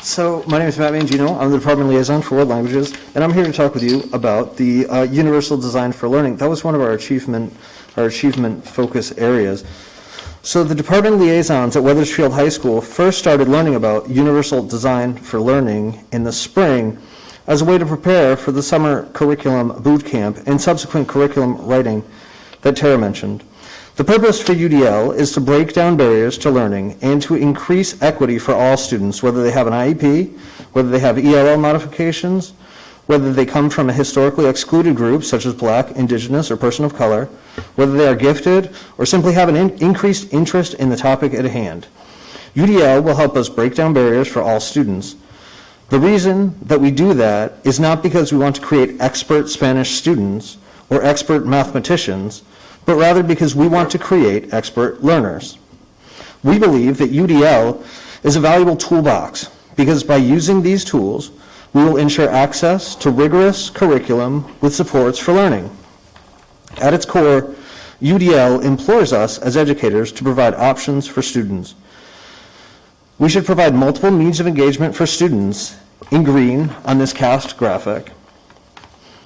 So, my name is Matt Mangino. I'm the Department Liaison for World Languages, and I'm here to talk with you about the Universal Design for Learning. That was one of our achievement focus areas. So the Department Liaisons at Wethersfield High School first started learning about Universal Design for Learning in the spring as a way to prepare for the summer curriculum boot camp and subsequent curriculum writing that Tara mentioned. The purpose for UDL is to break down barriers to learning and to increase equity for all students, whether they have an IEP, whether they have ELL modifications, whether they come from a historically excluded group such as Black, Indigenous, or person of color, whether they are gifted, or simply have an increased interest in the topic at hand. UDL will help us break down barriers for all students. The reason that we do that is not because we want to create expert Spanish students or expert mathematicians, but rather because we want to create expert learners. We believe that UDL is a valuable toolbox because by using these tools, we will ensure access to rigorous curriculum with supports for learning. At its core, UDL implores us as educators to provide options for students. We should provide multiple means of engagement for students in green on this cast graphic.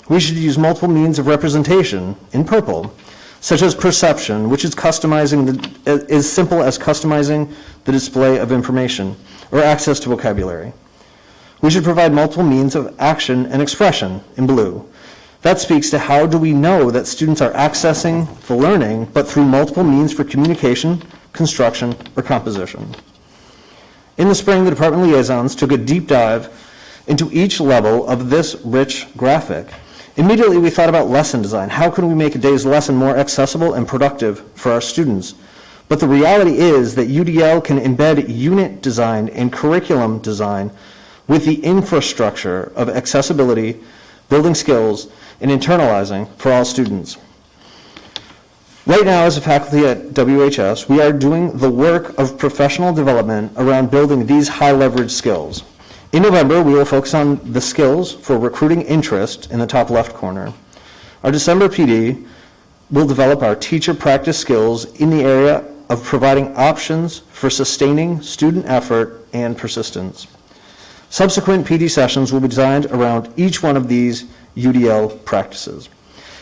We should use multiple means of representation in purple, such as perception, which is as simple as customizing the display of information or access to vocabulary. We should provide multiple means of action and expression in blue. That speaks to how do we know that students are accessing the learning, but through multiple means for communication, construction, or composition. In the spring, the department liaisons took a deep dive into each level of this rich graphic. Immediately, we thought about lesson design. How can we make a day's lesson more accessible and productive for our students? But the reality is that UDL can embed unit design and curriculum design with the infrastructure of accessibility, building skills, and internalizing for all students. Right now, as a faculty at WHS, we are doing the work of professional development around building these high-leverage skills. In November, we will focus on the skills for recruiting interest in the top left corner. Our December PD will develop our teacher practice skills in the area of providing options for sustaining student effort and persistence. Subsequent PD sessions will be designed around each one of these UDL practices.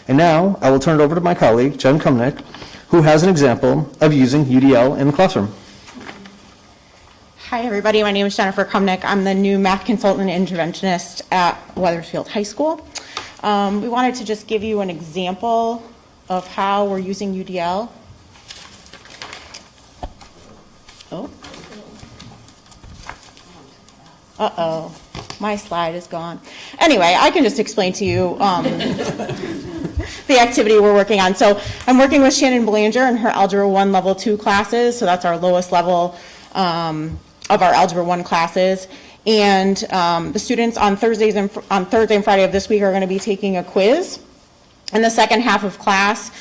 And now, I will turn it over to my colleague, Jen Kumnick, who has an example of using UDL in the classroom.
Hi, everybody. My name is Jennifer Kumnick. I'm the new math consultant and interventionist at Weatherfield High School. We wanted to just give you an example of how we're using UDL. Oh. Uh-oh. My slide is gone. Anyway, I can just explain to you the activity we're working on. So I'm working with Shannon Belanger in her Algebra 1 Level 2 classes. So that's our lowest level of our Algebra 1 classes. And the students on Thursday and Friday of this week are going to be taking a quiz. In the second half of class,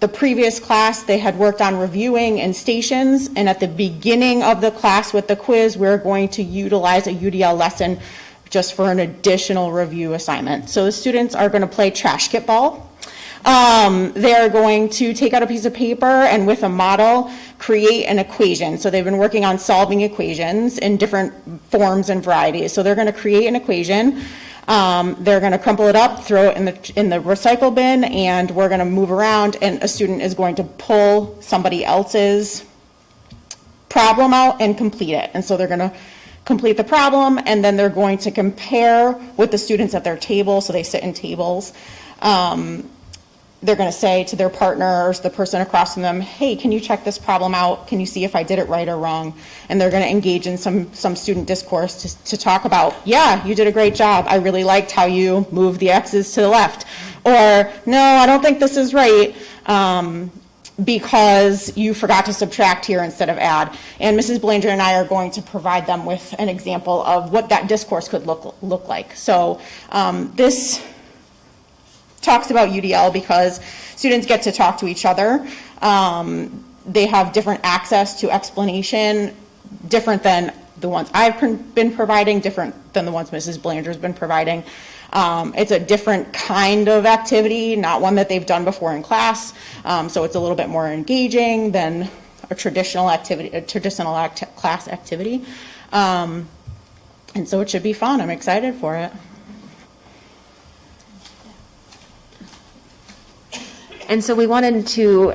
the previous class, they had worked on reviewing and stations, and at the beginning of the class with the quiz, we're going to utilize a UDL lesson just for an additional review assignment. So the students are going to play trash kit ball. They're going to take out a piece of paper and with a model, create an equation. So they've been working on solving equations in different forms and varieties. So they're going to create an equation. They're going to crumple it up, throw it in the recycle bin, and we're going to move around, and a student is going to pull somebody else's problem out and complete it. And so they're going to complete the problem, and then they're going to compare with the students at their table, so they sit in tables. They're going to say to their partners, the person across from them, hey, can you check this problem out? Can you see if I did it right or wrong? And they're going to engage in some student discourse to talk about, yeah, you did a great job. I really liked how you moved the X's to the left. Or, no, I don't think this is right because you forgot to subtract here instead of add. And Mrs. Belanger and I are going to provide them with an example of what that discourse could look like. So this talks about UDL because students get to talk to each other. They have different access to explanation, different than the ones I've been providing, different than the ones Mrs. Belanger's been providing. It's a different kind of activity, not one that they've done before in class, so it's a little bit more engaging than a traditional activity, class activity. And so it should be fun. I'm excited for it.
And so we wanted to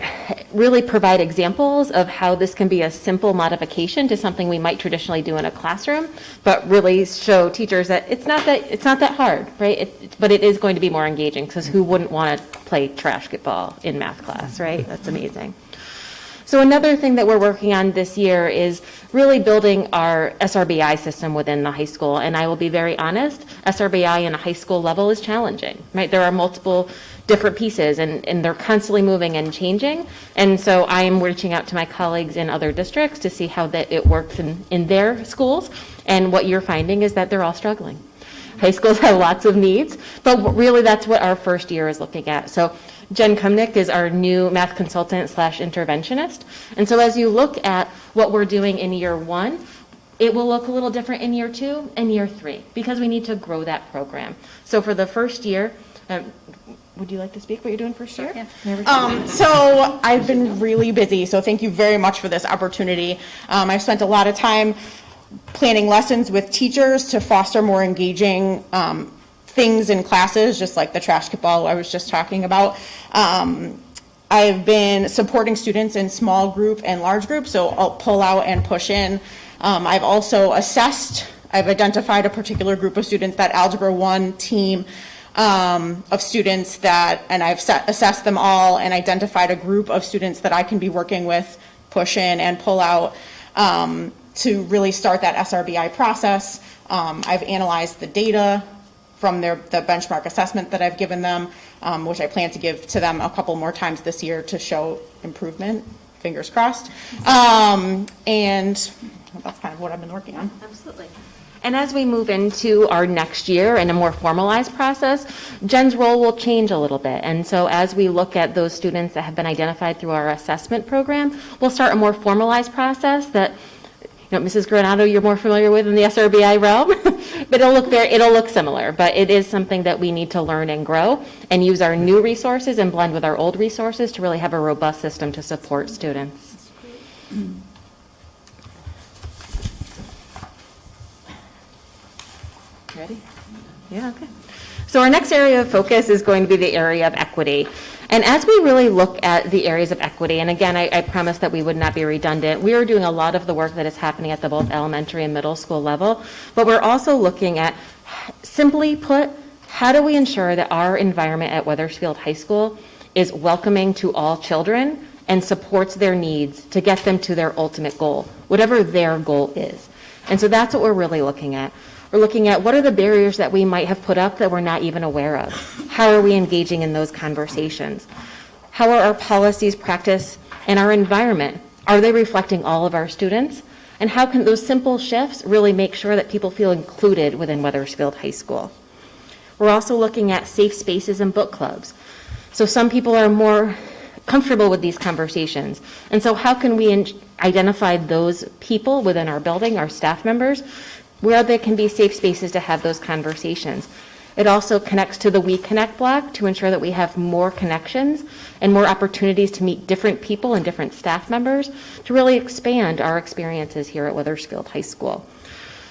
really provide examples of how this can be a simple modification to something we might traditionally do in a classroom, but really show teachers that it's not that hard, right? But it is going to be more engaging, because who wouldn't want to play trash kit ball in math class, right? That's amazing. So another thing that we're working on this year is really building our SRBI system within the high school. And I will be very honest, SRBI in a high school level is challenging, right? There are multiple different pieces, and they're constantly moving and changing. And so I am reaching out to my colleagues in other districts to see how that it works in their schools. And what you're finding is that they're all struggling. High schools have lots of needs, but really that's what our first year is looking at. So Jen Kumnick is our new math consultant / interventionist. And so as you look at what we're doing in year 1, it will look a little different in year 2 and year 3, because we need to grow that program. So for the first year, would you like to speak what you're doing first year?
Yeah. So I've been really busy, so thank you very much for this opportunity. I've spent a lot of time planning lessons with teachers to foster more engaging things in classes, just like the trash kit ball I was just talking about. I've been supporting students in small group and large group, so I'll pull out and push in. I've also I've identified a particular group of students, that Algebra 1 team of students and I've assessed them all and identified a group of students that I can be working with, push in and pull out to really start that SRBI process. I've analyzed the data from the benchmark assessment that I've given them, which I plan to give to them a couple more times this year to show improvement, fingers crossed. And that's kind of what I've been working on.
Absolutely. And as we move into our next year in a more formalized process, Jen's role will change a little bit. And so as we look at those students that have been identified through our assessment program, we'll start a more formalized process that, Mrs. Granado, you're more familiar with in the SRBI realm, but it'll look similar. But it is something that we need to learn and grow and use our new resources and blend with our old resources to really have a robust system to support students. Ready? Yeah, okay. So our next area of focus is going to be the area of equity. And as we really look at the areas of equity, and again, I promised that we would not be redundant, we are doing a lot of the work that is happening at the both elementary and middle school level, but we're also looking at, simply put, how do we ensure that our environment at Wethersfield High School is welcoming to all children and supports their needs to get them to their ultimate goal, whatever their goal is. And so that's what we're really looking at. We're looking at what are the barriers that we might have put up that we're not even aware of. How are we engaging in those conversations? How are our policies, practice, and our environment? Are they reflecting all of our students? And how can those simple shifts really make sure that people feel included within Wethersfield High School? We're also looking at safe spaces and book clubs. So some people are more comfortable with these conversations. And so how can we identify those people within our building, our staff members, where there can be safe spaces to have those conversations. It also connects to the We Connect block to ensure that we have more connections and more opportunities to meet different people and different staff members to really expand our experiences here at Wethersfield High School.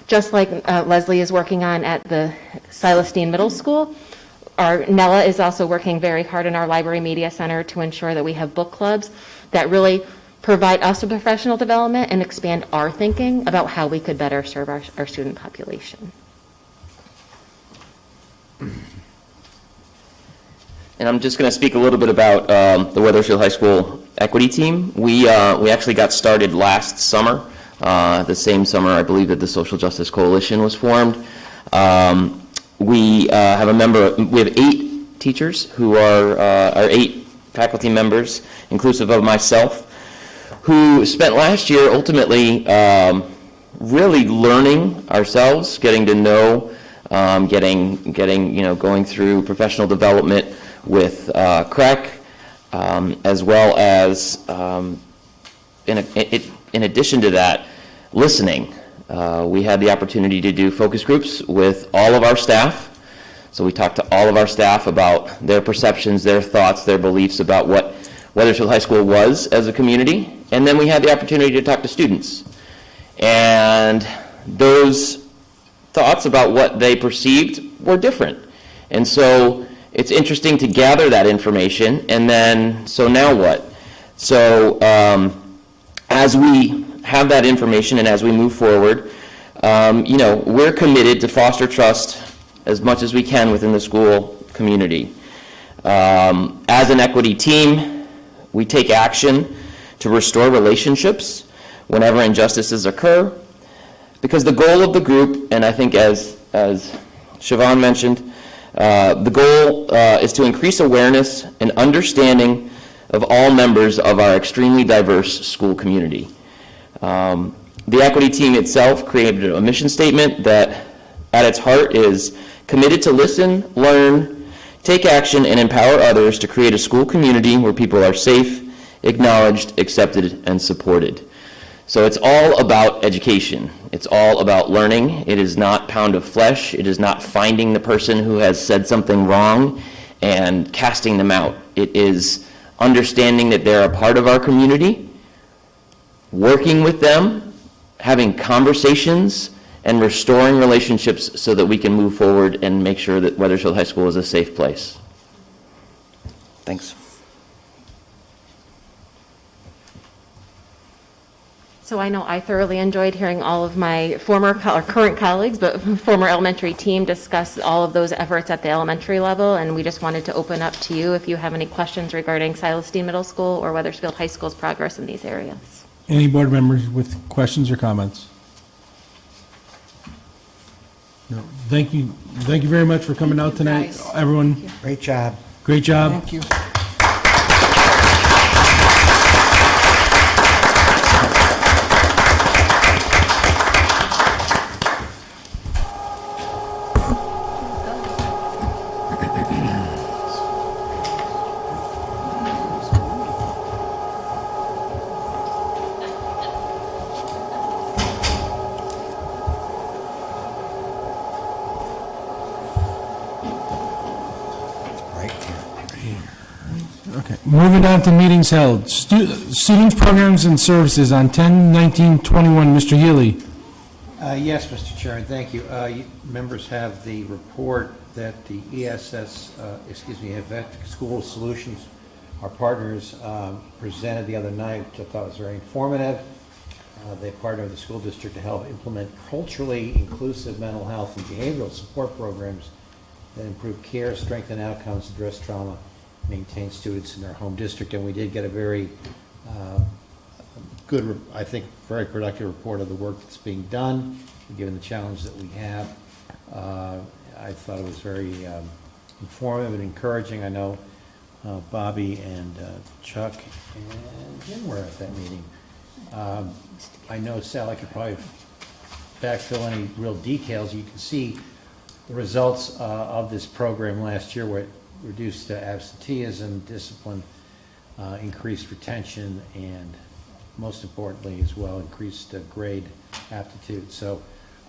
Just like Leslie is working on at the Silas Deane Middle School, our Nella is also working very hard in our Library Media Center to ensure that we have book clubs that really provide us with professional development and expand our thinking about how we could better serve our student population.
And I'm just going to speak a little bit about the Wethersfield High School equity team. We actually got started last summer, the same summer I believe that the Social Justice Coalition was formed. We have 8 teachers who are 8 faculty members, inclusive of myself, who spent last year ultimately really learning ourselves, getting to know, going through professional development with CREC, as well as, in addition to that, listening. We had the opportunity to do focus groups with all of our staff. So we talked to all of our staff about their perceptions, their thoughts, their beliefs about what Wethersfield High School was as a community. And then we had the opportunity to talk to students. And those thoughts about what they perceived were different. And so it's interesting to gather that information. And then, so now what? So as we have that information and as we move forward, we're committed to foster trust as much as we can within the school community. As an equity team, we take action to restore relationships whenever injustices occur, because the goal of the group, and I think as Siobhan mentioned, the goal is to increase awareness and understanding of all members of our extremely diverse school community. The equity team itself created a mission statement that at its heart is committed to listen, learn, take action, and empower others to create a school community where people are safe, acknowledged, accepted, and supported. So it's all about education. It's all about learning. It is not pound of flesh. It is not finding the person who has said something wrong and casting them out. It is understanding that they're a part of our community, working with them, having conversations, and restoring relationships so that we can move forward and make sure that Wethersfield High School is a safe place. Thanks.
So I know I thoroughly enjoyed hearing all of my current colleagues, but former elementary team discuss all of those efforts at the elementary level, and we just wanted to open up to you if you have any questions regarding Silas Deane Middle School or Wethersfield High School's progress in these areas.
Any board members with questions or comments? No, thank you very much for coming out tonight, everyone.
Great job.
Great job.
Thank you.
Okay, moving on to meetings held. Students, programs, and services on 10/19/21. Mr. Healy.
Yes, Mr. Chairman, thank you. Members have the report that the Vet School Solutions, our partners, presented the other night, which I thought was very informative. They partner with the school district to help implement culturally inclusive mental health and behavioral support programs that improve care, strengthen outcomes, address trauma, maintain students in their home district. And we did get a very good, I think, very productive report of the work that's being done, given the challenge that we have. I thought it was very informative and encouraging. I know Bobby and Chuck and Jim were at that meeting. I know Sally could probably backfill any real details. You can see the results of this program last year, where it reduced absenteeism, discipline, increased retention, and most importantly as well, increased grade aptitude. So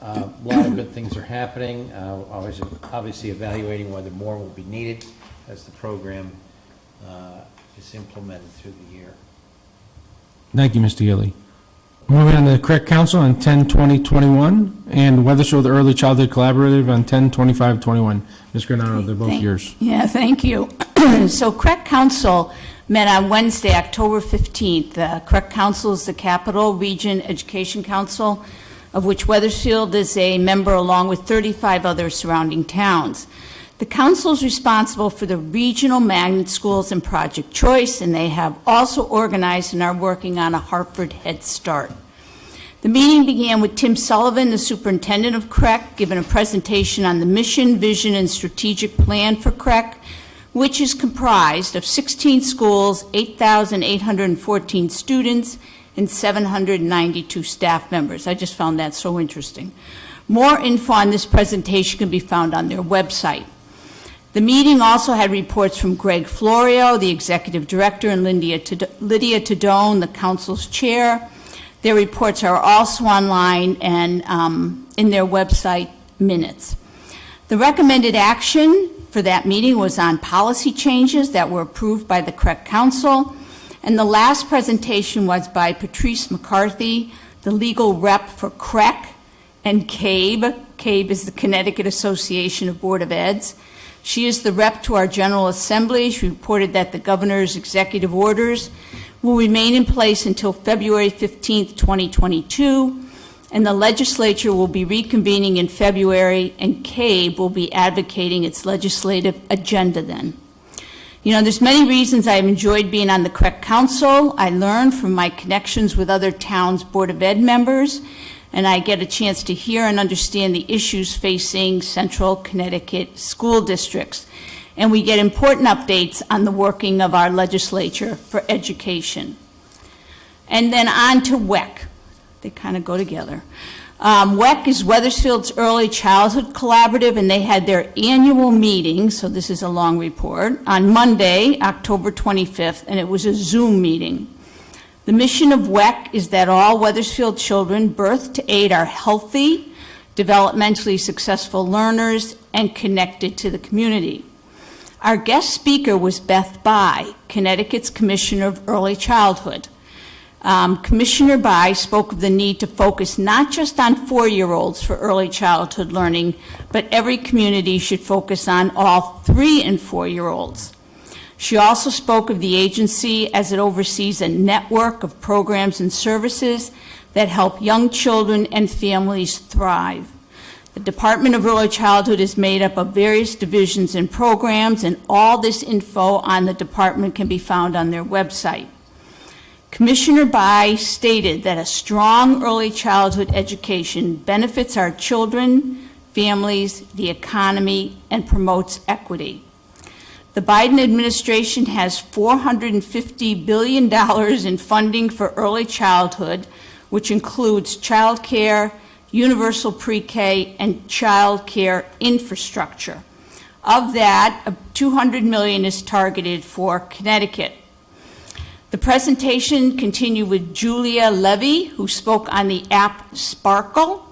a lot of good things are happening. Obviously evaluating whether more will be needed as the program is implemented through the year.
Thank you, Mr. Healy. Moving on to the Correct Council on 10/20/21 and Wethersfield Early Childhood Collaborative on 10/25/21. Ms. Granado, they're both yours.
Yeah, thank you. So Correct Council met on Wednesday, October 15th. Correct Council is the Capital Region Education Council, of which Wethersfield is a member along with 35 other surrounding towns. The council is responsible for the regional magnet schools and Project Choice, and they have also organized and are working on a Hartford Head Start. The meeting began with Tim Sullivan, the superintendent of CREC, giving a presentation on the mission, vision, and strategic plan for CREC, which is comprised of 16 schools, 8,814 students, and 792 staff members. I just found that so interesting. More info on this presentation can be found on their website. The meeting also had reports from Greg Florio, the executive director, and Lydia Tadone, the council's chair. Their reports are also online and in their website minutes. The recommended action for that meeting was on policy changes that were approved by the CREC Council. And the last presentation was by Patrice McCarthy, the legal rep for CREC and CABE. CABE is the Connecticut Association of Board of Eds. She is the rep to our General Assembly. She reported that the governor's executive orders will remain in place until February 15th, 2022, and the legislature will be reconvening in February, and CABE will be advocating its legislative agenda then. You know, there's many reasons I've enjoyed being on the CREC Council. I learned from my connections with other towns' Board of Ed members, and I get a chance to hear and understand the issues facing central Connecticut school districts. And we get important updates on the working of our legislature for education. And then on to WEC. They kind of go together. WEC is Wethersfield's Early Childhood Collaborative, and they had their annual meeting, so this is a long report, on Monday, October 25th, and it was a Zoom meeting. The mission of WEC is that all Wethersfield children birthed to 8 are healthy, developmentally successful learners, and connected to the community. Our guest speaker was Beth Bai, Connecticut's Commissioner of Early Childhood. Commissioner Bai spoke of the need to focus not just on 4-year-olds for early childhood learning, but every community should focus on all 3- and 4-year-olds. She also spoke of the agency as it oversees a network of programs and services that help young children and families thrive. The Department of Early Childhood is made up of various divisions and programs, and all this info on the department can be found on their website. Commissioner Bai stated that a strong early childhood education benefits our children, families, the economy, and promotes equity. The Biden administration has $450 billion in funding for early childhood, which includes child care, universal pre-K, and child care infrastructure. Of that, $200 million is targeted for Connecticut. The presentation continued with Julia Levy, who spoke on the app Sparkle.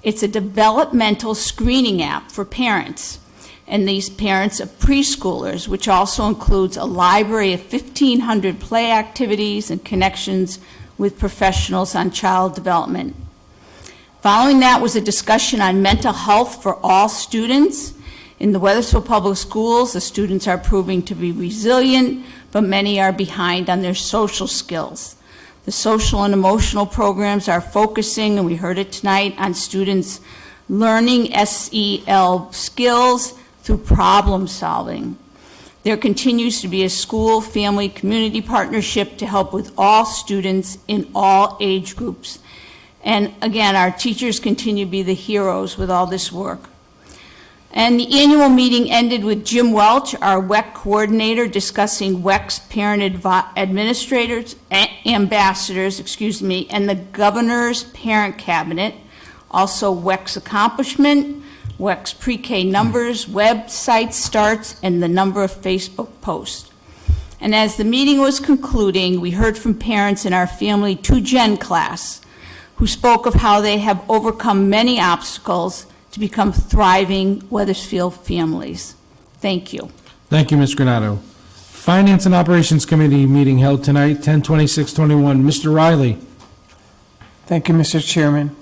It's a developmental screening app for parents, and these parents are preschoolers, which also includes a library of 1,500 play activities and connections with professionals on child development. Following that was a discussion on mental health for all students. In the Wethersfield Public Schools, the students are proving to be resilient, but many are behind on their social skills. The social and emotional programs are focusing, and we heard it tonight, on students learning SEL skills through problem solving. There continues to be a school, family, community partnership to help with all students in all age groups. And again, our teachers continue to be the heroes with all this work. And the annual meeting ended with Jim Welch, our WEC coordinator, discussing WEC's parent administrators, ambassadors, and the governor's parent cabinet, also WEC's accomplishment, WEC's pre-K numbers, website starts, and the number of Facebook posts. And as the meeting was concluding, we heard from parents in our Family 2Gen class who spoke of how they have overcome many obstacles to become thriving Wethersfield families. Thank you.
Thank you, Ms. Granato. Finance and Operations Committee meeting held tonight, 10/26/21. Mr. Riley.
Thank you, Mr. Chairman.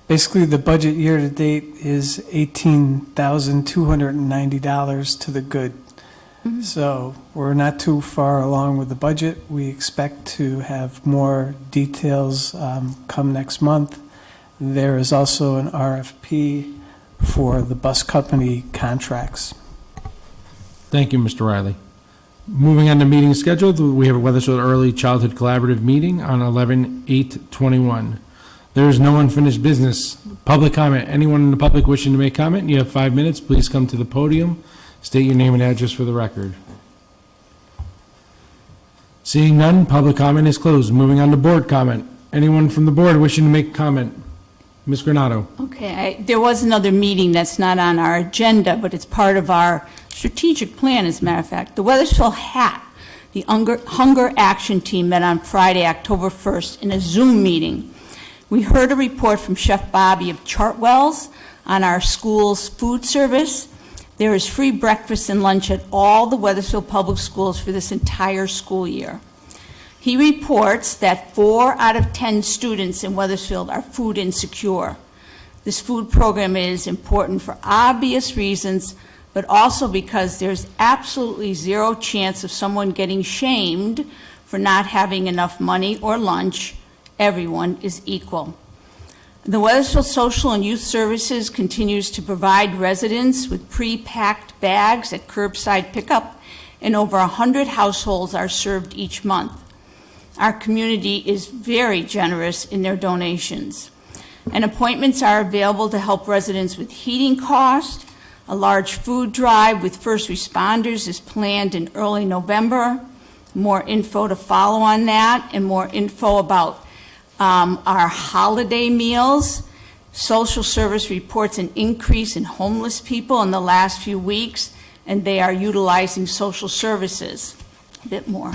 Basically, the budget year-to-date is $18,290 to the good. So we're not too far along with the budget. We expect to have more details come next month. There is also an RFP for the bus company contracts.
Thank you, Mr. Riley. Moving on to meeting scheduled, we have a Wethersfield Early Childhood Collaborative meeting on 11/8/21. There is no unfinished business. Public comment. Anyone in the public wishing to make comment, you have 5 minutes. Please come to the podium. State your name and address for the record. Seeing none, public comment is closed. Moving on to board comment. Anyone from the board wishing to make comment? Ms. Granato.
Okay, there was another meeting that's not on our agenda, but it's part of our strategic plan, as a matter of fact. The Wethersfield HAT, the Hunger Action Team, met on Friday, October 1st, in a Zoom meeting. We heard a report from Chef Bobby of Chartwell's on our school's food service. There is free breakfast and lunch at all the Wethersfield Public Schools for this entire school year. He reports that 4 out of 10 students in Wethersfield are food insecure. This food program is important for obvious reasons, but also because there's absolutely zero chance of someone getting shamed for not having enough money or lunch. Everyone is equal. The Wethersfield Social and Youth Services continues to provide residents with pre-packed bags at curbside pickup, and over 100 households are served each month. Our community is very generous in their donations. And appointments are available to help residents with heating costs. A large food drive with first responders is planned in early November. More info to follow on that, and more info about our holiday meals. Social service reports an increase in homeless people in the last few weeks, and they are utilizing social services a bit more.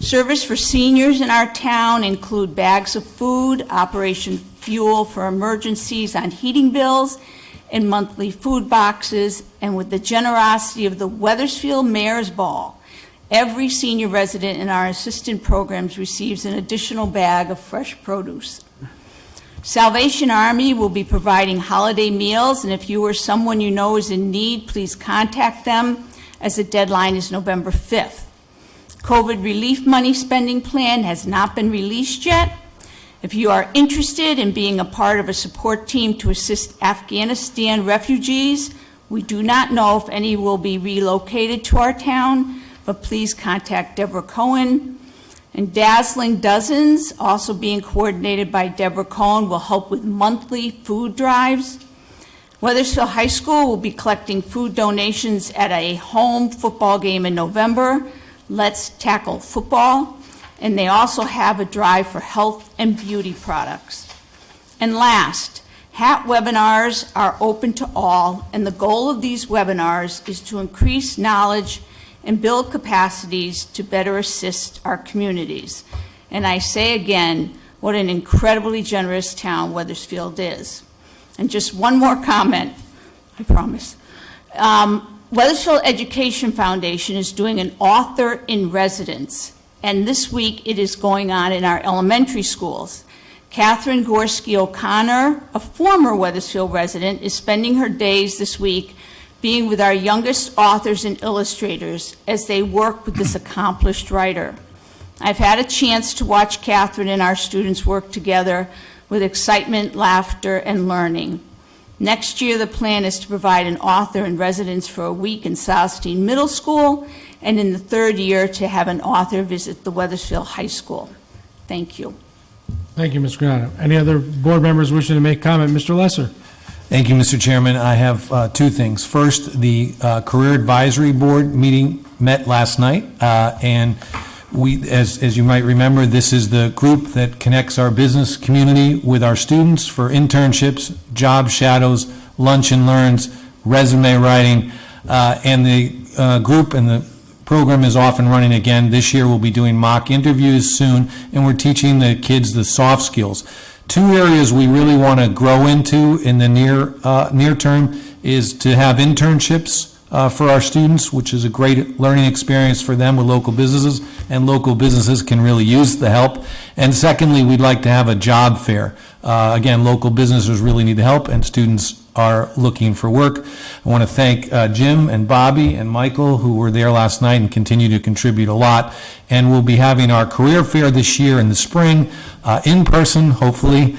Service for seniors in our town include bags of food, Operation Fuel for emergencies on heating bills, and monthly food boxes. And with the generosity of the Wethersfield Mayor's Ball, every senior resident in our assistant programs receives an additional bag of fresh produce. Salvation Army will be providing holiday meals, and if you or someone you know is in need, please contact them, as the deadline is November 5th. COVID relief money spending plan has not been released yet. If you are interested in being a part of a support team to assist Afghanistan refugees, we do not know if any will be relocated to our town, but please contact Deborah Cohen. And Dazzling Dozens, also being coordinated by Deborah Cohen, will help with monthly food drives. Wethersfield High School will be collecting food donations at a home football game in November, Let's Tackle Football, and they also have a drive for health and beauty products. And last, HAT webinars are open to all, and the goal of these webinars is to increase knowledge and build capacities to better assist our communities. And I say again, what an incredibly generous town Wethersfield is. And just one more comment, I promise. Wethersfield Education Foundation is doing an author in residence, and this week it is going on in our elementary schools. Catherine Gorski O'Connor, a former Wethersfield resident, is spending her days this week being with our youngest authors and illustrators as they work with this accomplished writer. I've had a chance to watch Catherine and our students work together with excitement, laughter, and learning. Next year, the plan is to provide an author in residence for a week in Silas Deane Middle School, and in the third year to have an author visit the Wethersfield High School. Thank you.
Thank you, Ms. Granado. Any other board members wishing to make comment? Mr. Lesser?
Thank you, Mr. Chairman. I have two things. First, the Career Advisory Board meeting met last night, and we, as you might remember, this is the group that connects our business community with our students for internships, job shadows, lunch and learns, resume writing, and the group and the program is off and running again. This year we'll be doing mock interviews soon, and we're teaching the kids the soft skills. Two areas we really want to grow into in the near term is to have internships for our students, which is a great learning experience for them with local businesses, and local businesses can really use the help. And secondly, we'd like to have a job fair. Again, local businesses really need the help, and students are looking for work. I want to thank Jim and Bobby and Michael, who were there last night and continue to contribute a lot. And we'll be having our career fair this year in the spring, in person, hopefully,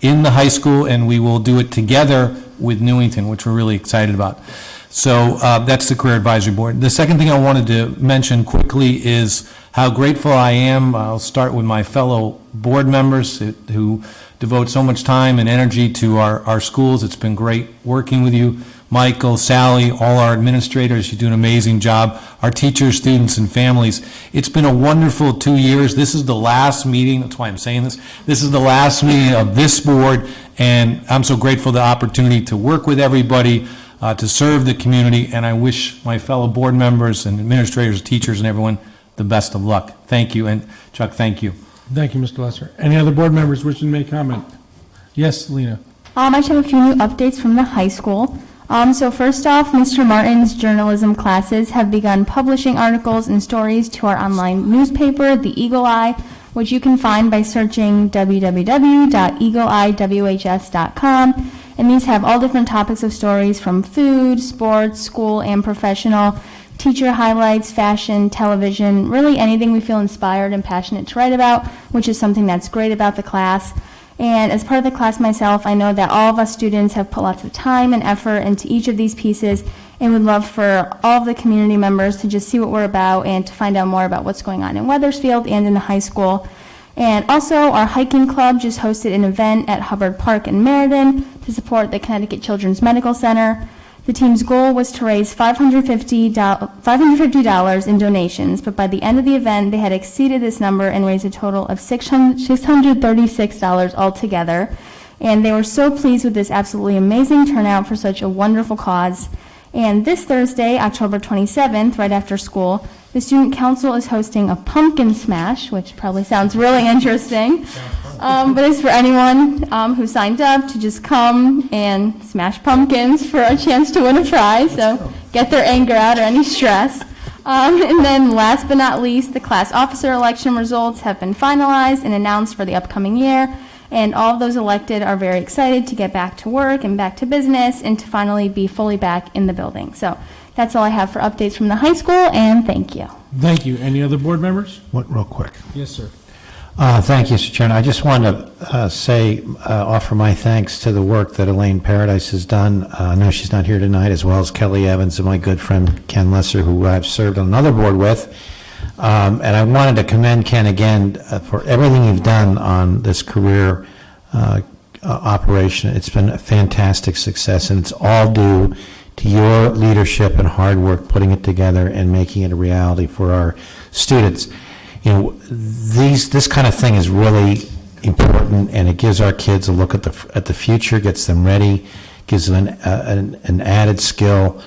in the high school, and we will do it together with Newington, which we're really excited about. So that's the Career Advisory Board. The second thing I wanted to mention quickly is how grateful I am. I'll start with my fellow board members who devote so much time and energy to our schools. It's been great working with you. Michael, Sally, all our administrators, you do an amazing job. Our teachers, students, and families. It's been a wonderful 2 years. This is the last meeting, that's why I'm saying this. This is the last meeting of this board, and I'm so grateful for the opportunity to work with everybody, to serve the community, and I wish my fellow board members and administrators, teachers, and everyone the best of luck. Thank you, and Chuck, thank you.
Thank you, Mr. Lesser. Any other board members wishing to make comment? Yes, Lena.
I just have a few new updates from the high school. So first off, Mr. Martin's journalism classes have begun publishing articles and stories to our online newspaper, The Eagle Eye, which you can find by searching www.eagleiwhs.com. And these have all different topics of stories from food, sports, school, and professional, teacher highlights, fashion, television, really anything we feel inspired and passionate to write about, which is something that's great about the class. And as part of the class myself, I know that all of us students have put lots of time and effort into each of these pieces, and would love for all of the community members to just see what we're about and to find out more about what's going on in Wethersfield and in the high school. And also, our hiking club just hosted an event at Hubbard Park in Meriden to support the Connecticut Children's Medical Center. The team's goal was to raise $550 in donations, but by the end of the event, they had exceeded this number and raised a total of $636 altogether. And they were so pleased with this absolutely amazing turnout for such a wonderful cause. And this Thursday, October 27th, right after school, the Student Council is hosting a pumpkin smash, which probably sounds really interesting. But it's for anyone who signed up to just come and smash pumpkins for a chance to win a prize. So get their anger out or any stress. And then last but not least, the class officer election results have been finalized and announced for the upcoming year. And all of those elected are very excited to get back to work and back to business and to finally be fully back in the building. So that's all I have for updates from the high school, and thank you.
Thank you. Any other board members?
What, real quick?
Yes, sir.
Thank you, Mr. Chairman. I just wanted to offer my thanks to the work that Elaine Paradise has done. I know she's not here tonight, as well as Kelly Evans and my good friend Ken Lesser, who I've served on another board with. And I wanted to commend Ken again for everything you've done on this career operation. It's been a fantastic success, and it's all due to your leadership and hard work putting it together and making it a reality for our students. You know, this kind of thing is really important, and it gives our kids a look at the future, gets them ready, gives them an added skill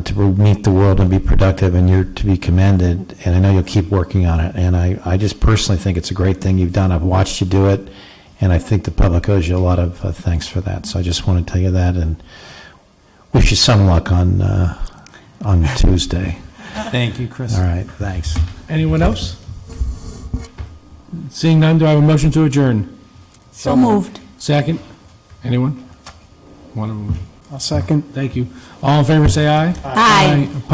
to meet the world and be productive, and you're to be commended, and I know you'll keep working on it. And I just personally think it's a great thing you've done. I've watched you do it, and I think the public owes you a lot of thanks for that. So I just want to tell you that, and wish you some luck on Tuesday.
Thank you, Chris.
All right, thanks.
Anyone else? Seeing none, do I have a motion to adjourn?
So moved.
Second? Anyone? One of them.
I'll second.
Thank you. All in favor, say aye.
Aye.
Opposed?